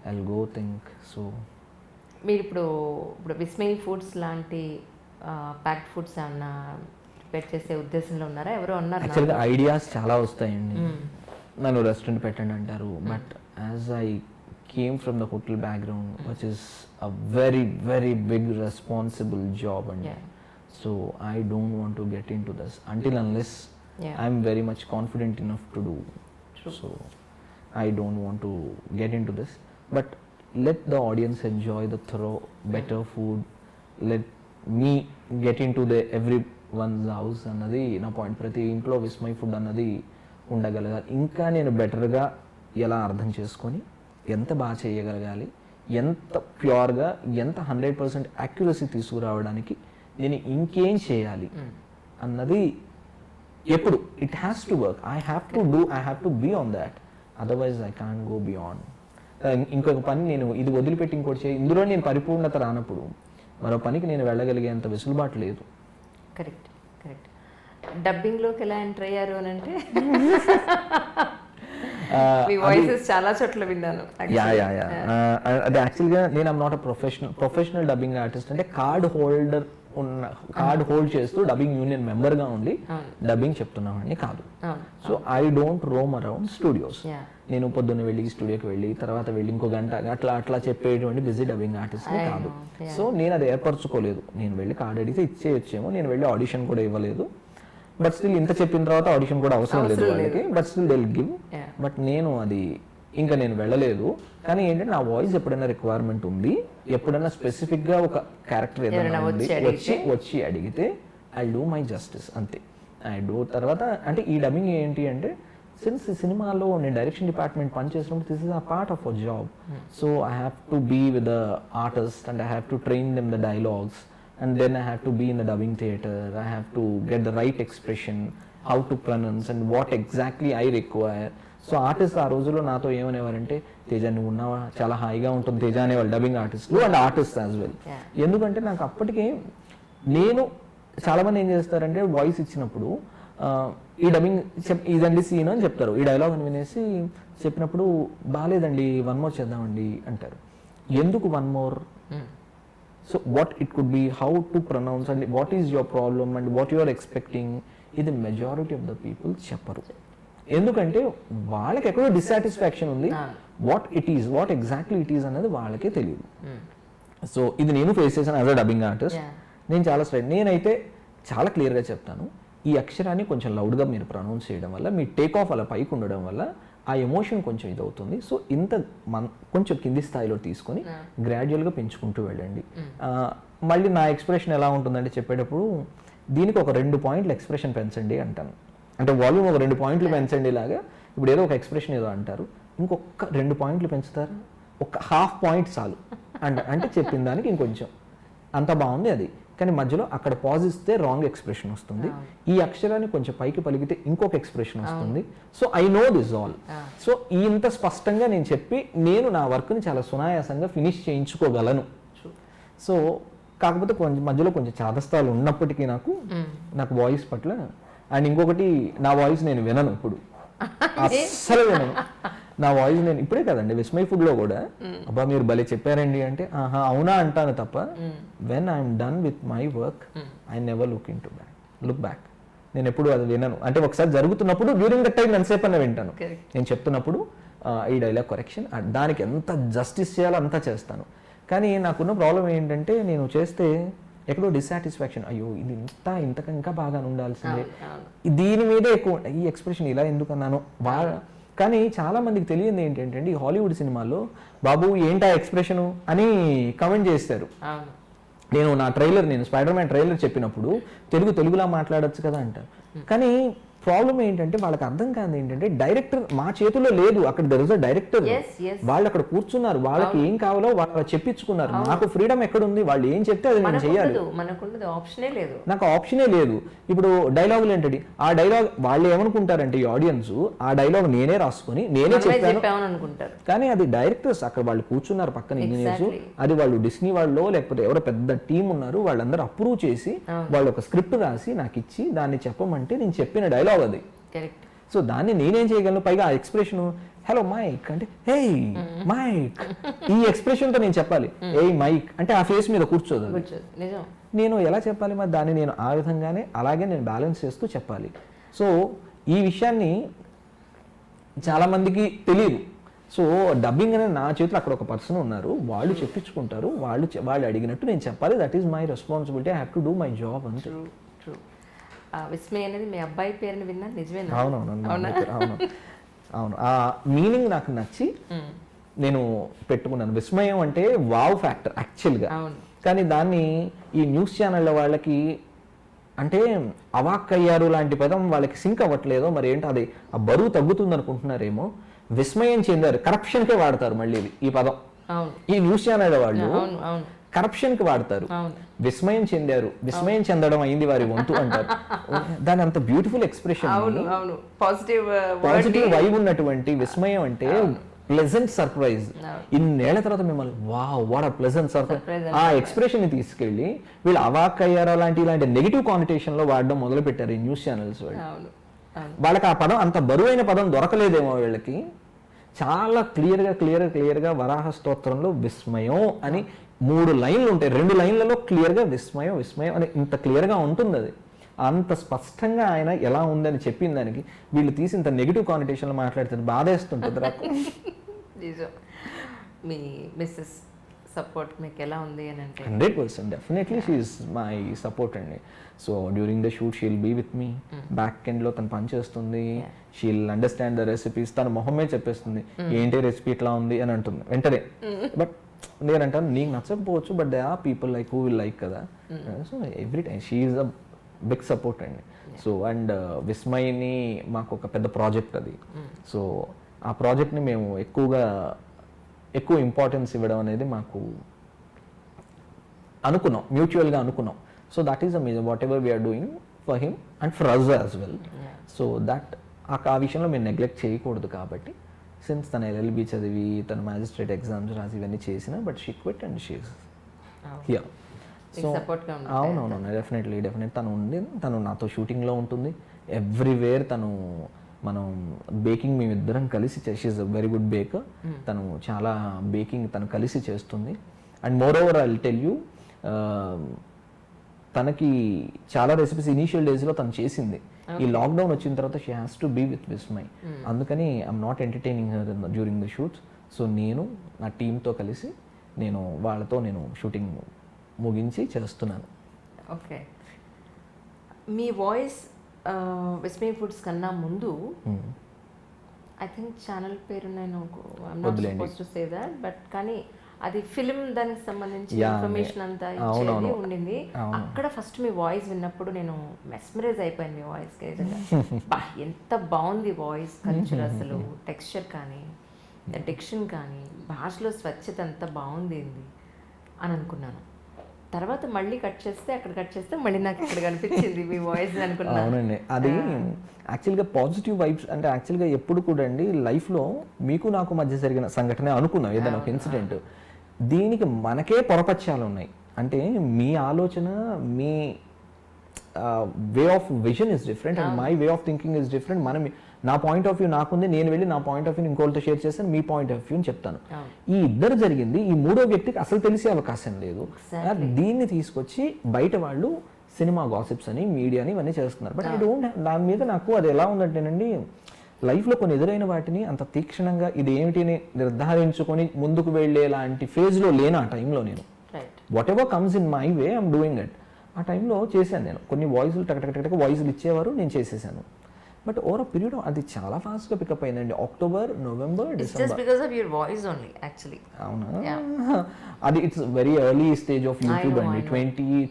I go think. So మీరు ఇప్పుడు విస్మయి ఫుడ్స్ లాంటి ప్యాక్డ్ ఫుడ్స్ ఏమన్నా ప్రిపేర్ చేసే ఉద్దేశంలో ఉన్నారా? ఎవరో ఉన్నారు? యాక్చువల్గా ఐడియాస్ చాలా వస్తాయండి, నన్ను రెస్టారెంట్ పెట్టండి అంటారు. But as I came from the hotel background, which is a very very big responsible job అండి. So I don't want to get into this until unless I'm very much confident enough to do. True. So I don't want to get into this, but let the audience enjoy the thorough better food. Let me get into the everyone's house అన్నది నా point. ప్రతి ఇంట్లో Vismay food అన్నది ఉండగలగాలి. ఇంకా నేను బెటర్గా ఎలా అర్థం చేసుకొని ఎంత బాగా చేయగలగాలి, ఎంత ప్యూర్గా, ఎంత 100% యాక్యురసీ తీసుకురావడానికి నేను ఇంకేం చేయాలి అన్నది ఎప్పుడు it has to work. I have to do, I have to be on that, otherwise I can't go beyond. ఇంకొక పని నేను ఇది వదిలిపెట్టి ఇంకోటి చేయి, ఇందులో నేను పరిపూర్ణత రానప్పుడు మరో పనికి నేను వెళ్ళగలిగేంత వెసులుబాటు లేదు. Correct correct. డబ్బింగ్లోకి ఎలా ఎంటర్ అయ్యారు అని అంటే మీ వాయిసెస్ చాలా చోట్ల విన్నాను. అది యాక్చువల్గా నేను I'm not a professional dubbing artist. అంటే కార్డ్ హోల్డ్ చేస్తూ డబ్బింగ్ యూనియన్ మెంబర్ గా ఉండి డబ్బింగ్ చెప్తున్నామని కాదు. So I don't Rome around studios. నేను పొద్దున్న వెళ్ళి స్టూడియోకి వెళ్ళి తర్వాత వెళ్ళి ఇంకో గంట అట్లా చెప్పేటువంటి బిజీ డబ్బింగ్ ఆర్టిస్ట్ కాదు. సో నేను అది ఏర్పరచుకోలేదు. నేను వెళ్ళి కార్డ్ అడిగితే ఇచ్చేయచ్చేమో, నేను వెళ్ళి ఆడిషన్ కూడా ఇవ్వలేదు. బట్ స్టిల్ ఇంత చెప్పిన తర్వాత ఆడిషన్ కూడా అవసరం లేదు వాళ్ళకి, but still they will give. But నేను అది ఇంకా నేను వెళ్ళలేదు. కానీ ఏంటంటే నా వాయిస్ ఎప్పుడైనా రిక్వైర్మెంట్ ఉంది, ఎప్పుడైనా స్పెసిఫిక్గా ఒక క్యారెక్టర్ ఏదైనా వచ్చి అడిగితే ఐ డూ మై జస్టిస్, అంతే. I do. తర్వాత అంటే ఈ డబ్బింగ్ ఏంటి అంటే, సిన్స్ సినిమాలో నేను డైరెక్షన్ డిపార్ట్మెంట్ పనిచేసినప్పుడు this is a part of a job. So I have to be with the artist and I have to train them the dialogues. And then I have to be in the dubbing theater. I have to get the right expression, how to pronounce and what exactly I require. So artist ఆ రోజుల్లో నాతో ఏమనేవారంటే, తేజ నువ్వు ఉన్నావా, చాలా హాయిగా ఉంటుంది తేజ అనేవాళ్ళు dubbing ఆర్టిస్టులు అండ్ ఆర్టిస్ట్ యాజ్ వెల్. ఎందుకంటే నాకు అప్పటికే నేను చాలామంది ఏం చేస్తారంటే వాయిస్ ఇచ్చినప్పుడు ఈ డబ్బింగ్ ఇదండి సీన్ అని చెప్తారు, ఈ డైలాగ్ అని వినేసి చెప్పినప్పుడు బాగాలేదండి 1 more చేద్దామండి అంటారు. ఎందుకు 1 more? So what it could be, how to pronounce and what is your problem and what you are expecting, ఇది మెజారిటీ ఆఫ్ ద పీపుల్ చెప్పరు. ఎందుకంటే వాళ్ళకి ఎక్కడో డిస్సాటిస్ఫాక్షన్ ఉంది, వాట్ ఎగ్జాక్ట్లీ ఇట్ ఈస్ అనేది వాళ్ళకే తెలియదు. సో ఇది నేను ఫేస్ చేశాను యాజ్ అ డబ్బింగ్ ఆర్టిస్ట్. నేను చాలా నేనైతే చాలా క్లియర్గా చెప్తాను, ఈ అక్షరాన్ని కొంచెం లౌడ్గా మీరు ప్రొనౌన్స్ చేయడం వల్ల, మీ టేక్ ఆఫ్ అలా పైకి ఉండడం వల్ల ఆ ఎమోషన్ కొంచెం ఇది అవుతుంది. సో ఇంత కొంచెం కింది స్థాయిలో తీసుకొని గ్రాడ్యువల్గా పెంచుకుంటూ వెళ్ళండి. మళ్ళీ నా ఎక్స్ప్రెషన్ ఎలా ఉంటుందంటే చెప్పేటప్పుడు, దీనికి ఒక 2 points ఎక్స్ప్రెషన్ పెంచండి అంటాను. అంటే వాల్యూమ్ ఒక 2 points పెంచండి లాగా. ఇప్పుడు ఏదో ఒక ఎక్స్ప్రెషన్ ఏదో అంటారు, ఇంకొక 2 పాయింట్లు పెంచుతారా, ఒక హాఫ్ పాయింట్ చాలు అంటే చెప్పిన దానికి ఇంకొంచెం, అంత బాగుంది అది. కానీ మధ్యలో అక్కడ పాజ్ ఇస్తే రాంగ్ ఎక్స్ప్రెషన్ వస్తుంది, ఈ అక్షరాన్ని కొంచెం పైకి పలికితే ఇంకొక ఎక్స్ప్రెషన్ వస్తుంది. So I know this all. So ఇంత స్పష్టంగా నేను చెప్పి నేను నా వర్క్ని చాలా సునాయాసంగా ఫినిష్ చేయించుకోగలను. సో కాకపోతే కొంచెం మధ్యలో కొంచెం చాదస్తాలు ఉన్నప్పటికీ నాకు వాయిస్ పట్ల, అండ్ ఇంకొకటి నా వాయిస్ నేను వినను ఇప్పుడు, అస్సలు వినను నా వాయిస్. నేను ఇప్పుడే కదండి విస్మయ్ ఫుడ్లో కూడా అబ్బా మీరు భలే చెప్పారండి అంటే ఆహా అవునా అంటాను తప్ప when I'm done with my work I never look back. నేను ఎప్పుడు అది వినను. అంటే ఒకసారి జరుగుతున్నప్పుడు డ్యూరింగ్ ద టైం ఎంతసేపు అన్న వింటాను. నేను చెప్తున్నప్పుడు ఈ డైలాగ్ కరెక్షన్ దానికి ఎంత జస్టిస్ చేయాలో అంతా చేస్తాను. కానీ నాకున్న ప్రాబ్లం ఏంటంటే నేను చేస్తే ఎక్కడో డిస్సాటిస్ఫాక్షన్, అయ్యో ఇది ఇంకా బాగా ఉండాల్సిందే, దీని మీదే ఎక్కువ, ఈ ఎక్స్ప్రెషన్ ఇలా ఎందుకన్నాను బాగా. కానీ చాలా మందికి తెలియదు ఏంటంటే ఈ హాలీవుడ్ సినిమాల్లో బాబు ఏంటా ఎక్స్ప్రెషను అని కామెంట్ చేస్తారు. నేను స్పైడర్ మ్యాన్ ట్రైలర్ చెప్పినప్పుడు తెలుగులా మాట్లాడొచ్చు కదా అంటారు. కానీ ప్రాబ్లం ఏంటంటే వాళ్ళకి అర్థం కాదు ఏంటంటే డైరెక్టర్ మా చేతుల్లో లేదు, అక్కడ దెర్ ఇస్ అ డైరెక్టర్, వాళ్ళు అక్కడ కూర్చున్నారు, వాళ్ళకి ఏం కావాలో వాళ్ళు చెప్పించుకున్నారు. నాకు ఫ్రీడమ్ ఎక్కడ ఉంది, వాళ్ళు ఏం చెప్తే అది నేను చేయాలి, నాకు ఆప్షనే లేదు. ఇప్పుడు డైలాగులు ఏంటంటే ఆ డైలాగ్ వాళ్ళు ఏమనుకుంటారంటే ఈ ఆడియన్స్ ఆ డైలాగ్ నేనే రాసుకొని నేనే చెప్పాను అనుకుంటారు. కానీ అది డైరెక్టర్స్ అక్కడ వాళ్ళు కూర్చున్నారు పక్కన ఇంజనీర్స్, అది వాళ్ళు డిస్నీ వాళ్ళు లేకపోతే ఎవరో పెద్ద టీం ఉన్నారు, వాళ్ళందరూ అప్రూవ్ చేసి వాళ్ళు ఒక స్క్రిప్ట్ రాసి నాకు ఇచ్చి దాన్ని చెప్పమంటే నేను చెప్పిన డైలాగ్ అది. సో దాన్ని నేనేం చేయగలను, పైగా ఆ ఎక్స్ప్రెషన్ హలో మైక్ అంటే హే మైక్, ఈ ఎక్స్ప్రెషన్ తో నేను చెప్పాలి ఏ మైక్ అంటే ఆ ఫేస్ మీద కూర్చోదు. నేను ఎలా చెప్పాలి మరి దాన్ని, నేను ఆ విధంగానే అలాగే నేను బ్యాలెన్స్ చేస్తూ చెప్పాలి. సో ఈ విషయాన్ని చాలా మందికి తెలియదు. సో డబ్బింగ్ అనేది నా చేతిలో అక్కడ ఒక పర్సన్ ఉన్నారు, వాళ్ళు చెప్పించుకుంటారు, వాళ్ళు అడిగినట్టు నేను చెప్పాలి. That is my responsibility, I have to do my job అంతే. విస్మయ్ అనేది మీ అబ్బాయి పేరుని విన్నా నిజమేనా? అవును ఆ మీనింగ్ నాకు నచ్చి నేను పెట్టుకున్నాను. విస్మయం అంటే వావ్ ఫ్యాక్టర్ యాక్చువల్గా. కానీ దాన్ని ఈ న్యూస్ ఛానళ్ళ వాళ్ళకి అంటే అవాక్కయ్యారు లాంటి పదం వాళ్ళకి సింక్ అవ్వట్లేదో మరి ఏంటో, అది ఆ బరువు తగ్గుతుంది అనుకుంటున్నారేమో. విస్మయం చెందారు కరప్షన్కే వాడతారు మళ్ళీ ఈ పదం ఈ న్యూస్ ఛానల్ వాళ్ళు, కరప్షన్ కి వాడతారు. విస్మయం చెందారు, విస్మయం చెందడం అయింది వారి వంతు అంటారు. దాని అంత బ్యూటిఫుల్ ఎక్స్ప్రెషన్, పాజిటివ్ వైబ్ ఉన్నటువంటి విస్మయం అంటే ప్లెజెంట్ సర్ప్రైజ్. ఇన్నేళ్ల తర్వాత మిమ్మల్ని wow what a pleasant surprise, ఆ ఎక్స్ప్రెషన్ ని తీసుకెళ్లి వీళ్ళు అవాక్ అయ్యారా ఇలాంటి నెగిటివ్ కానిటేషన్ లో వాడడం మొదలు పెట్టారు ఈ న్యూస్ ఛానల్స్ వాళ్ళు. వాళ్ళకి ఆ పదం అంత బరువైన పదం దొరకలేదేమో వీళ్ళకి. చాలా క్లియర్గా వరాహ స్తోత్రంలో విస్మయం అని 3 లైన్లు ఉంటాయి, 2 లైన్లలో క్లియర్గా విస్మయం అని ఇంత క్లియర్గా ఉంటుంది. అది అంత స్పష్టంగా ఆయన ఎలా ఉందని చెప్పిన దానికి వీళ్ళు తీసి ఇంత నెగిటివ్ కానిటేషన్లో మాట్లాడుతుంది, బాధేస్తుంటుంది నాకు. మీ మిస్సెస్ సపోర్ట్ మీకు ఎలా ఉంది అని అంటే 100% definitely she is my support అండి. So during the shoot she'll be with me, back ఎండ్లో తను పని చేస్తుంది, షీల్ అండర్స్టాండ్ ద రెసిపీస్, తన మొహమే చెప్పేస్తుంది ఏంటి రెసిపీ ఇట్లా ఉంది అని అంటుంది వెంటనే. బట్ నేనంటాను నీకు నచ్చకపోవచ్చు, but they are people like who will like కదా. So every time she is a big support అండి. సో అండ్ విస్మయ్ని మాకు ఒక పెద్ద ప్రాజెక్ట్ అది. సో ఆ ప్రాజెక్ట్ని మేము ఎక్కువ ఇంపార్టెన్స్ ఇవ్వడం అనేది మాకు అనుకున్నాం, మ్యూచువల్గా అనుకున్నాం. So that is amazing whatever we are doing for him and for us as well. So that ఆ విషయంలో మేము నెగ్లెక్ట్ చేయకూడదు. కాబట్టి సిన్స్ తను LLB చదివి తను మ్యాజిస్ట్రేట్ ఎగ్జామ్స్ రాసి ఇవన్నీ చేసిన, but she quit and she is here. So అవునవును డెఫినెట్లీ తను నాతో షూటింగ్లో ఉంటుంది, ఎవ్రీవేర్ తను. మనం బేకింగ్ మేమిద్దరం కలిసి she is a very good baker. తను చాలా బేకింగ్ తను కలిసి చేస్తుంది. And moreover I will tell you, తనకి చాలా రెసిపీస్ ఇనీషియల్ డేస్లో తను చేసింది. ఈ లాక్డౌన్ వచ్చిన తర్వాత she has to be with Vismai. అందుకని I'm not entertaining her during the shoots. So నేను నా టీంతో కలిసి వాళ్ళతో షూటింగ్ ముగించి చేస్తున్నాను. ఓకే, మీ వాయిస్ విస్మయ్ ఫుడ్స్ కన్నా ముందు ఐ థింక్ ఛానల్ పేరు నేను బట్ కానీ అది ఫిల్మ్ దానికి సంబంధించి ఇన్ఫర్మేషన్ అంతా ఇచ్చేది ఉండింది. అక్కడ ఫస్ట్ మీ వాయిస్ విన్నప్పుడు నేను మెస్మరైజ్ అయిపోయాను మీ వాయిస్కి. నిజంగా ఎంత బాగుంది వాయిస్ కల్చర్, అసలు టెక్స్చర్ కానీ డిక్షన్ కానీ భాషలో స్వచ్ఛత అంతా బాగుంది ఏంది అని అనుకున్నాను. తర్వాత మళ్ళీ కట్ చేస్తే మళ్ళీ నాకు ఇక్కడ కనిపించింది మీ వాయిస్ అనుకున్నాను. అవునండి, అది యాక్చువల్గా పాజిటివ్ వైబ్స్ అంటే యాక్చువల్గా ఎప్పుడు కూడా అండి లైఫ్లో మీకు నాకు మధ్య జరిగిన సంఘటన అనుకుందాం, ఏదైనా ఒక ఇన్సిడెంట్, దీనికి మనకే పొరపత్యాలు ఉన్నాయి. అంటే మీ ఆలోచన, మీ way of vision is different and my way of thinking is different. మనం నా పాయింట్ ఆఫ్ వ్యూ నాకుంది, నేను వెళ్ళి నా పాయింట్ ఆఫ్ వ్యూ ఇంకోళ్ళతో షేర్ చేస్తాను, మీ పాయింట్ ఆఫ్ వ్యూ చెప్తాను. ఈ ఇద్దరు జరిగింది, ఈ మూడో వ్యక్తికి అసలు తెలిసే అవకాశం లేదు. దీన్ని తీసుకొచ్చి బయట వాళ్ళు సినిమా గాసిప్స్ అని, మీడియా అని ఇవన్నీ చేస్తున్నారు. బట్ ఐ డోంట్, దాని మీద నాకు అది ఎలా ఉందంటేనండి, లైఫ్లో కొన్ని ఎదురైన వాటిని అంత తీక్షణంగా ఇది ఏమిటిని నిర్ధారించుకొని ముందుకు వెళ్ళేలాంటి ఫేజ్లో లేను ఆ టైంలో. నేను what ever comes in my way I'm doing it. ఆ టైంలో చేశాను నేను కొన్ని వాయిస్లు, టక్ వాయిస్లు ఇచ్చేవారు, నేను చేసేసాను. బట్ ఓవర్ అ పీరియడ్ అది చాలా ఫాస్ట్గా పికప్ అయిందండి. October, November, December. అవునా, అది it's very early stage of YouTube అండి,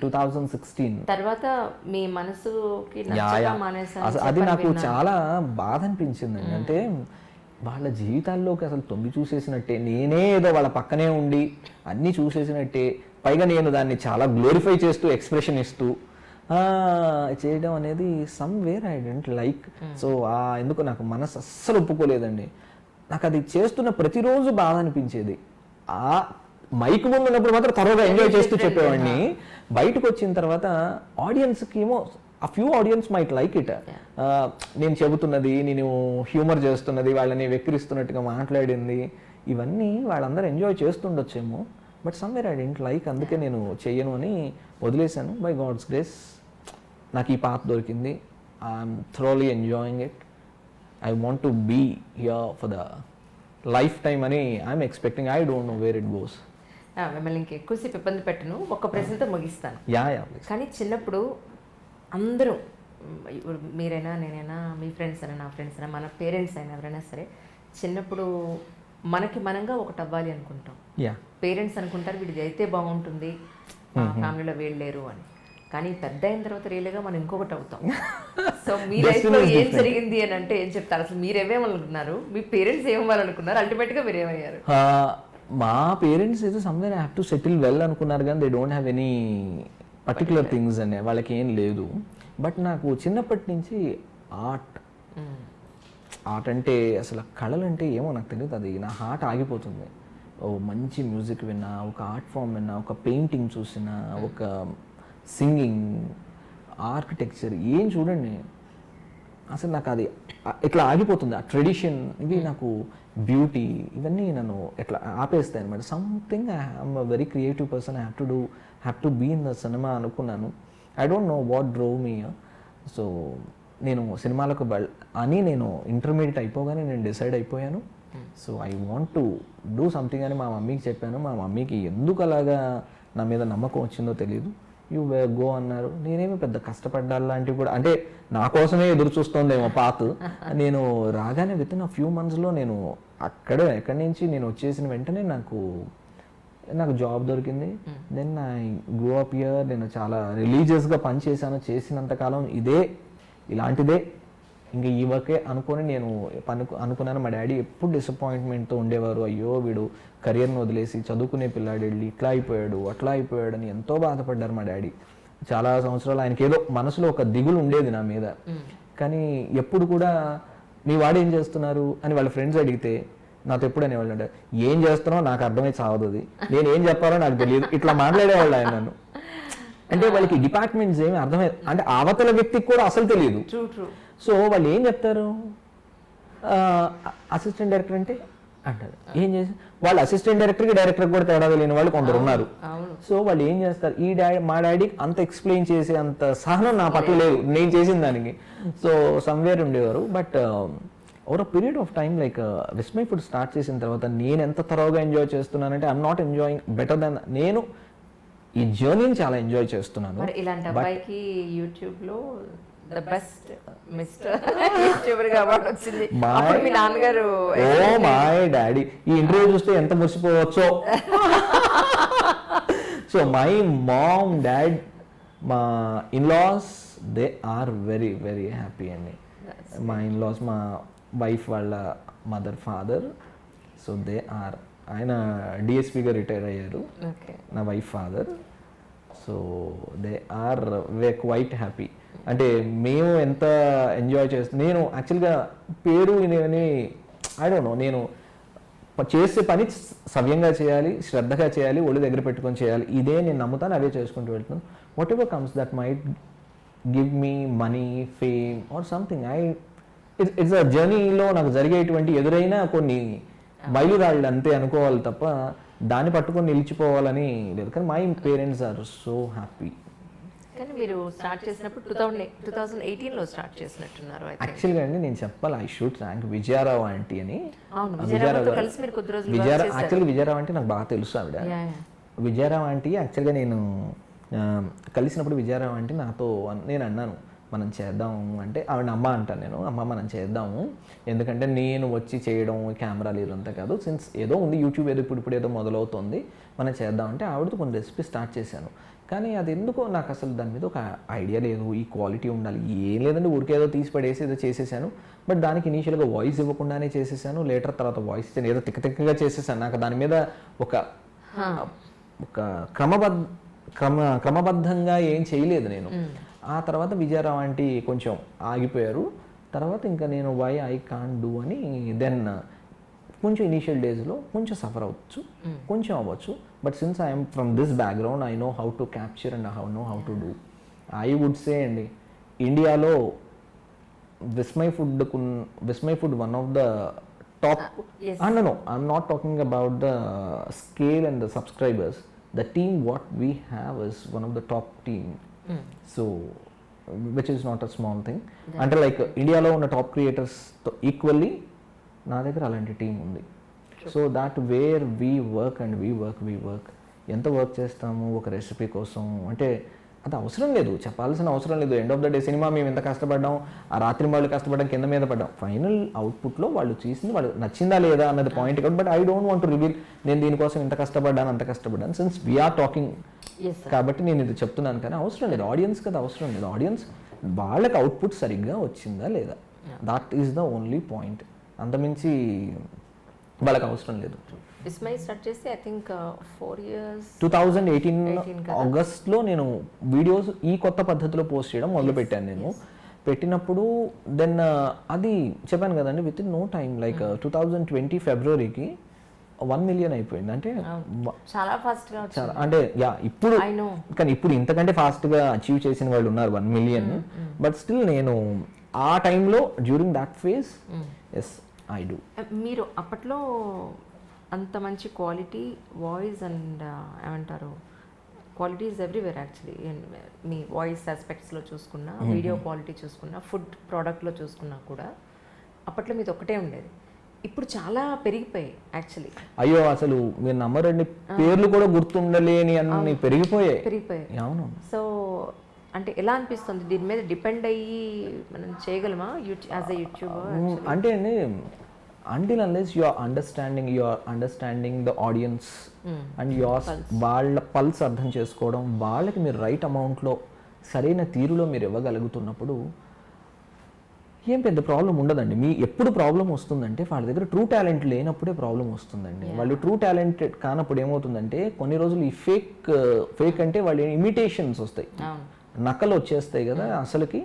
2016 తర్వాత మీ మనసుకి అది నాకు చాలా బాధ అనిపించిందండి. అంటే వాళ్ళ జీవితాల్లోకి అసలు తొంగి చూసేసినట్టే, నేనే ఏదో వాళ్ళ పక్కనే ఉండి అన్నీ చూసేసినట్టే, పైగా నేను దాన్ని చాలా గ్లోరిఫై చేస్తూ ఎక్స్ప్రెషన్ ఇస్తూ చేయడం అనేది somewhere I don't like. So ఎందుకు నాకు మనసు అస్సలు ఒప్పుకోలేదండి. నాకు అది చేస్తున్న ప్రతిరోజు బాధ అనిపించేది. ఆ మైక్ ముందు ఉన్నప్పుడు మాత్రం త్వరగా ఎంజాయ్ చేస్తూ చెప్పేవాడిని. బయటకు వచ్చిన తర్వాత ఆడియన్స్కి ఏమో ఆ few audience might like it, నేను చెబుతున్నది, నేను హ్యూమర్ చేస్తున్నది, వాళ్ళని వెక్కిరిస్తున్నట్టుగా మాట్లాడింది, ఇవన్నీ వాళ్ళందరూ ఎంజాయ్ చేస్తుండొచ్చేమో. But somewhere I don't like, అందుకే నేను చెయ్యను అని వదిలేశాను. బై గాడ్స్ గ్రేస్ నాకు ఈ పాత్ దొరికింది. I'm thoroughly enjoying it. I want to be here for the lifetime అని I'm expecting. I don't know where it goes. మిమ్మల్ని ఇంకెక్కువసేపు ఇబ్బంది పెట్టను, ఒక్క ప్రశ్నతో ముగిస్తాను. యా కానీ చిన్నప్పుడు అందరూ, మీరైనా నేనైనా, మీ ఫ్రెండ్స్ అయినా నా ఫ్రెండ్స్ అయినా, మన పేరెంట్స్ అయినా ఎవరైనా సరే, చిన్నప్పుడు మనకి మనంగా ఒకటి అవ్వాలి అనుకుంటాం. పేరెంట్స్ అనుకుంటారు వీడిది అయితే బాగుంటుంది, మా ఫ్యామిలీలో వీళ్ళు లేరు అని. కానీ పెద్ద అయిన తర్వాత రియల్గా మనం ఇంకొకటి అవుతాం. సో మీ లైఫ్లో ఏం జరిగింది అని అంటే ఏం చెప్తారు? అసలు మీరు ఏమేమనుకున్నారు, మీ పేరెంట్స్ ఏమవ్వాలనుకున్నారు, అల్టిమేట్గా మీరు ఏమయ్యారు? మా పేరెంట్స్ అయితే somewhere I have to settle well అనుకున్నారు, కానీ they don't have any particular things అనే వాళ్ళకి ఏం లేదు. బట్ నాకు చిన్నప్పటి నుంచి ఆర్ట్ అంటే అసలు కళలు అంటే ఏమో నాకు తెలియదు, అది నా హార్ట్ ఆగిపోతుంది. ఓ మంచి మ్యూజిక్ విన్నా, ఒక ఆర్ట్ ఫామ్ విన్నా, ఒక పెయింటింగ్ చూసినా, ఒక సింగింగ్, ఆర్కిటెక్చర్ ఏం చూడండి, అసలు నాకు అది ఇట్లా ఆగిపోతుంది. ఆ ట్రెడిషన్, ఇవి నాకు బ్యూటీ, ఇవన్నీ నన్ను ఎట్లా ఆపేస్తాయి అనమాట. Something I'm a very creative person, I have to be in the cinema అనుకున్నాను. I don't know what drove me. So నేను సినిమాలకు అని నేను ఇంటర్మీడియట్ అయిపోగానే నేను డిసైడ్ అయిపోయాను. So I want to do something అని మా మమ్మీకి చెప్పాను. మా మమ్మీకి ఎందుకు అలాగా నా మీద నమ్మకం వచ్చిందో తెలియదు. యూ గో అన్నారు. నేనేమి పెద్ద కష్టపడ్డా లాంటివి కూడా, అంటే నా కోసమే ఎదురు చూస్తోందేమో పాత్. నేను రాగానే విత్ ఇన్ అ ఫ్యూ మంత్స్లో నేను ఎక్కడి నుంచి నేను వచ్చేసిన వెంటనే నాకు జాబ్ దొరికింది. Then I grow up here. నేను చాలా రిలీజియస్గా పనిచేశాను. చేసినంతకాలం ఇలాంటిదే ఇంకా ఈ వర్కే అనుకొని నేను అనుకున్నాను. మా డాడీ ఎప్పుడు డిసప్పాయింట్మెంట్తో ఉండేవారు. అయ్యో వీడు కెరియర్ని వదిలేసి చదువుకునే పిల్లాడు వెళ్ళి ఇట్లా అయిపోయాడు, అట్లా అయిపోయాడు అని ఎంతో బాధపడ్డారు మా డాడీ. చాలా సంవత్సరాలు ఆయనకి ఏదో మనసులో ఒక దిగులు ఉండేది నా మీద. కానీ ఎప్పుడు కూడా మీ వాడు ఏం చేస్తున్నారు అని వాళ్ళ ఫ్రెండ్స్ అడిగితే నాతో ఎప్పుడు అనేవాళ్ళు అంటే, ఏం చేస్తున్నావు నాకు అర్థమై చావదు, నేను ఏం చెప్పాలో నాకు తెలియదు, ఇట్లా మాట్లాడేవాళ్ళు ఆయన నన్ను. అంటే వాళ్ళకి డిపార్ట్మెంట్స్ ఏమి అర్థమై, అంటే అవతల వ్యక్తికి కూడా అసలు తెలియదు. సో వాళ్ళు ఏం చెప్తారు, అసిస్టెంట్ డైరెక్టర్ అంటే అంటారు. ఏం చేసి వాళ్ళు అసిస్టెంట్ డైరెక్టర్ కూడా తేడా తెలియని వాళ్ళు కొందరు ఉన్నారు. సో వాళ్ళు ఏం చేస్తారు, మా డాడీకి అంత ఎక్స్ప్లెయిన్ చేసే అంత సహనం నా పట్ల లేదు నేను చేసిన దానికి. సో సమ్వేర్ ఉండేవారు. But over a period of time like Vismai food start చేసిన తర్వాత నేను ఎంత త్వరగా ఎంజాయ్ చేస్తున్నానంటే I'm not enjoying better than, నేను ఈ జర్నీని చాలా ఎంజాయ్ చేస్తున్నాను. ఇలాంటి అబ్బాయికి యూట్యూబ్లో ద బెస్ట్ మిస్టర్ యూట్యూబర్ గా అవార్డు వచ్చింది. మీ నాన్నగారు, ఓ మై డాడీ, ఈ ఇంటర్వ్యూ చూస్తే ఎంత మురిసిపోవచ్చో. సో మై మామ్, డాడ్, మా in laws, they are very very happy అండి. మా ఇన్లాస్, మా వైఫ్ వాళ్ళ mother, father, so they are, ఆయన డిఎస్పీగా రిటైర్ అయ్యారు, ఓకే. నా wife father. So they are way quite happy. అంటే మేము ఎంత ఎంజాయ్ చేస్తాం. నేను యాక్చువల్గా పేరు అని ఐ డోంట్ నో, నేను చేసే పని సవ్యంగా చేయాలి, శ్రద్ధగా చేయాలి, ఒళ్ళు దగ్గర పెట్టుకొని చేయాలి, ఇదే నేను నమ్ముతాను, అవే చేసుకుంటూ వెళ్తున్నాను. What ever comes that might give me money, fame or something, it's a జర్నీలో నాకు జరిగేటువంటి ఎదురైనా కొన్ని మైలురాళ్ళు అంతే అనుకోవాలి తప్ప దాన్ని పట్టుకొని నిలిచిపోవాలని లేదు. కానీ my parents are so happy. కానీ మీరు స్టార్ట్ చేసినప్పుడు 2018లో స్టార్ట్ చేసినట్టున్నారు. యాక్చువల్గా అండి నేను చెప్పాలి, I should thank Vijaya Rao aunty అని. అవును, విజయరావుతో కలిసి మీరు కొద్ది రోజులు యాక్చువల్గా విజయారావు అంటే నాకు బాగా తెలుసు ఆవిడ. విజయారావు ఆంటీ యాక్చువల్గా నేను కలిసినప్పుడు విజయారావు ఆంటీ నాతో, నేను అన్నాను మనం చేద్దాము అంటే, ఆవిడ అమ్మ అంటాను నేను, అమ్మ మనం చేద్దాము, ఎందుకంటే నేను వచ్చి చేయడం కెమెరాలు ఇదంతా కాదు, సిన్స్ ఏదో ఉంది యూట్యూబ్ ఏదో ఇప్పుడు ఏదో మొదలవుతుంది, మనం చేద్దామంటే ఆవిడతో కొన్ని రెసిపీ స్టార్ట్ చేశాను. కానీ అది ఎందుకో నాకు అసలు దాని మీద ఒక ఐడియా లేదు, ఈ క్వాలిటీ ఉండాలి, ఏం లేదండి ఊరికేదో తీసి పడేసి ఏదో చేసేసాను. బట్ దానికి ఇనీషియల్గా వాయిస్ ఇవ్వకుండానే చేసేసాను, లేటర్ తర్వాత వాయిస్ ఇచ్చాను, ఏదో తిక్కగా చేసేసాను. నాకు దాని మీద ఒక క్రమబద్ధంగా ఏం చేయలేదు నేను. ఆ తర్వాత విజయరావు ఆంటీ కొంచెం ఆగిపోయారు. తర్వాత ఇంకా నేను వై ఐ కాంట్ డూ అని దెన్ కొంచెం ఇనీషియల్ డేస్లో కొంచెం సఫర్ అవ్వచ్చు, కొంచెం అవ్వచ్చు. But since I'm from this background I know how to capture and know how to do. I would say అండి, ఇండియాలో Vismai food one of the top. No, I'm not talking about the scale and the subscribers. The team what we have is one of the top team. So which is not a small thing. అంటే like ఇండియాలో ఉన్న top creators తో equally నా దగ్గర అలాంటి team ఉంది. So that where we work and we work ఎంత work చేస్తాము ఒక రెసిపీ కోసం అంటే అది అవసరం లేదు, చెప్పాల్సిన అవసరం లేదు. End of the day cinema మేము ఎంత కష్టపడ్డాం, ఆ రాత్రి వాళ్ళు కష్టపడ్డాం, కింద మీద పడ్డాం, ఫైనల్ అవుట్పుట్లో వాళ్ళు చేసింది వాళ్ళు నచ్చిందా లేదా అన్నది పాయింట్ కాబట్టి. But I don't want to reveal నేను దీనికోసం ఇంత కష్టపడ్డాను అంత కష్టపడ్డాను, సిన్స్ వీఆర్ టాకింగ్ కాబట్టి నేను ఇది చెప్తున్నాను. కానీ అవసరం లేదు, ఆడియన్స్ కదా అవసరం లేదు, ఆడియన్స్ వాళ్ళకి అవుట్పుట్ సరిగ్గా వచ్చిందా లేదా, that is the only point. అంతమించి వాళ్ళకి అవసరం లేదు. విస్మయ్ స్టార్ట్ చేసి ఐ థింక్ 4 years 2018 ఆగస్ట్లో నేను వీడియోస్ ఈ కొత్త పద్ధతిలో పోస్ట్ చేయడం మొదలుపెట్టాను. నేను పెట్టినప్పుడు దెన్ అది చెప్పాను కదండి, within no time like 2020 ఫిబ్రవరికి 1 million అయిపోయింది. అంటే చాలా ఫాస్ట్గా చాలా అంటే ఇప్పుడు కానీ ఇప్పుడు ఇంతకంటే ఫాస్ట్గా అచీవ్ చేసిన వాళ్ళు ఉన్నారు 1 million. బట్ స్టిల్ నేను ఆ టైంలో during that phase as I do. మీరు అప్పట్లో అంత మంచి క్వాలిటీ వాయిస్ అండ్ ఏమంటారు క్వాలిటీ ఈజ్ ఎవ్రీవేర్ యాక్చువల్లీ. మీ వాయిస్ ఆస్పెక్ట్స్లో చూసుకున్నా, వీడియో క్వాలిటీ చూసుకున్నా, ఫుడ్ ప్రోడక్ట్లో చూసుకున్నా కూడా అప్పట్లో మీది ఒకటే ఉండేది. ఇప్పుడు చాలా పెరిగిపోయాయి యాక్చువల్లీ. అయ్యో అసలు మీరు నమ్మరండి, పేర్లు కూడా గుర్తుండలేని అన్ని పెరిగిపోయాయి. అవును. సో అంటే ఎలా అనిపిస్తుంది, దీని మీద డిపెండ్ అయ్యి మనం చేయగలమా యాజ్ ఎ యూట్యూబర్? అంటే అండి, until unless you are understanding the audience and వాళ్ళ పల్స్ అర్థం చేసుకోవడం, వాళ్ళకి మీరు రైట్ అమౌంట్లో సరైన తీరులో మీరు ఇవ్వగలుగుతున్నప్పుడు ఏం పెద్ద ప్రాబ్లం ఉండదండి. మీ ఎప్పుడు ప్రాబ్లం వస్తుందంటే వాళ్ళ దగ్గర ట్రూ టాలెంట్ లేనప్పుడే ప్రాబ్లం వస్తుందండి. వాళ్ళు ట్రూ టాలెంటెడ్ కానప్పుడు ఏమవుతుందంటే కొన్ని రోజులు ఈ ఫేక్ అంటే వాళ్ళు ఇమిటేషన్స్ వస్తాయి, నకలు వచ్చేస్తాయి కదా అసలుకి.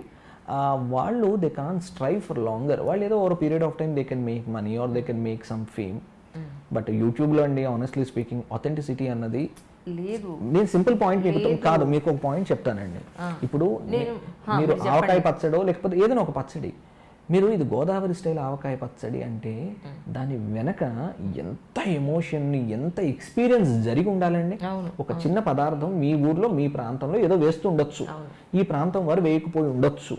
వాళ్ళు they can strive for longer. వాళ్ళు ఏదో over period of time they can make money or they can make some fame. But యూట్యూబ్లో అండి ఆనెస్ట్లీ స్పీకింగ్ ఆథెంటిసిటీ అన్నది లేదు. నేను సింపుల్ పాయింట్ మీకు కాదు, మీకు ఒక పాయింట్ చెప్తానండి. ఇప్పుడు మీరు ఆవకాయ పచ్చడో లేకపోతే ఏదైనా ఒక పచ్చడి, మీరు ఇది గోదావరి స్టైల్ ఆవకాయ పచ్చడి అంటే దాని వెనక ఎంత ఎమోషన్, ఎంత ఎక్స్పీరియన్స్ జరిగి ఉండాలండి. ఒక చిన్న పదార్థం మీ ఊర్లో మీ ప్రాంతంలో ఏదో వేస్తూ ఉండొచ్చు, ఈ ప్రాంతం వారు వేయకపోయి ఉండొచ్చు.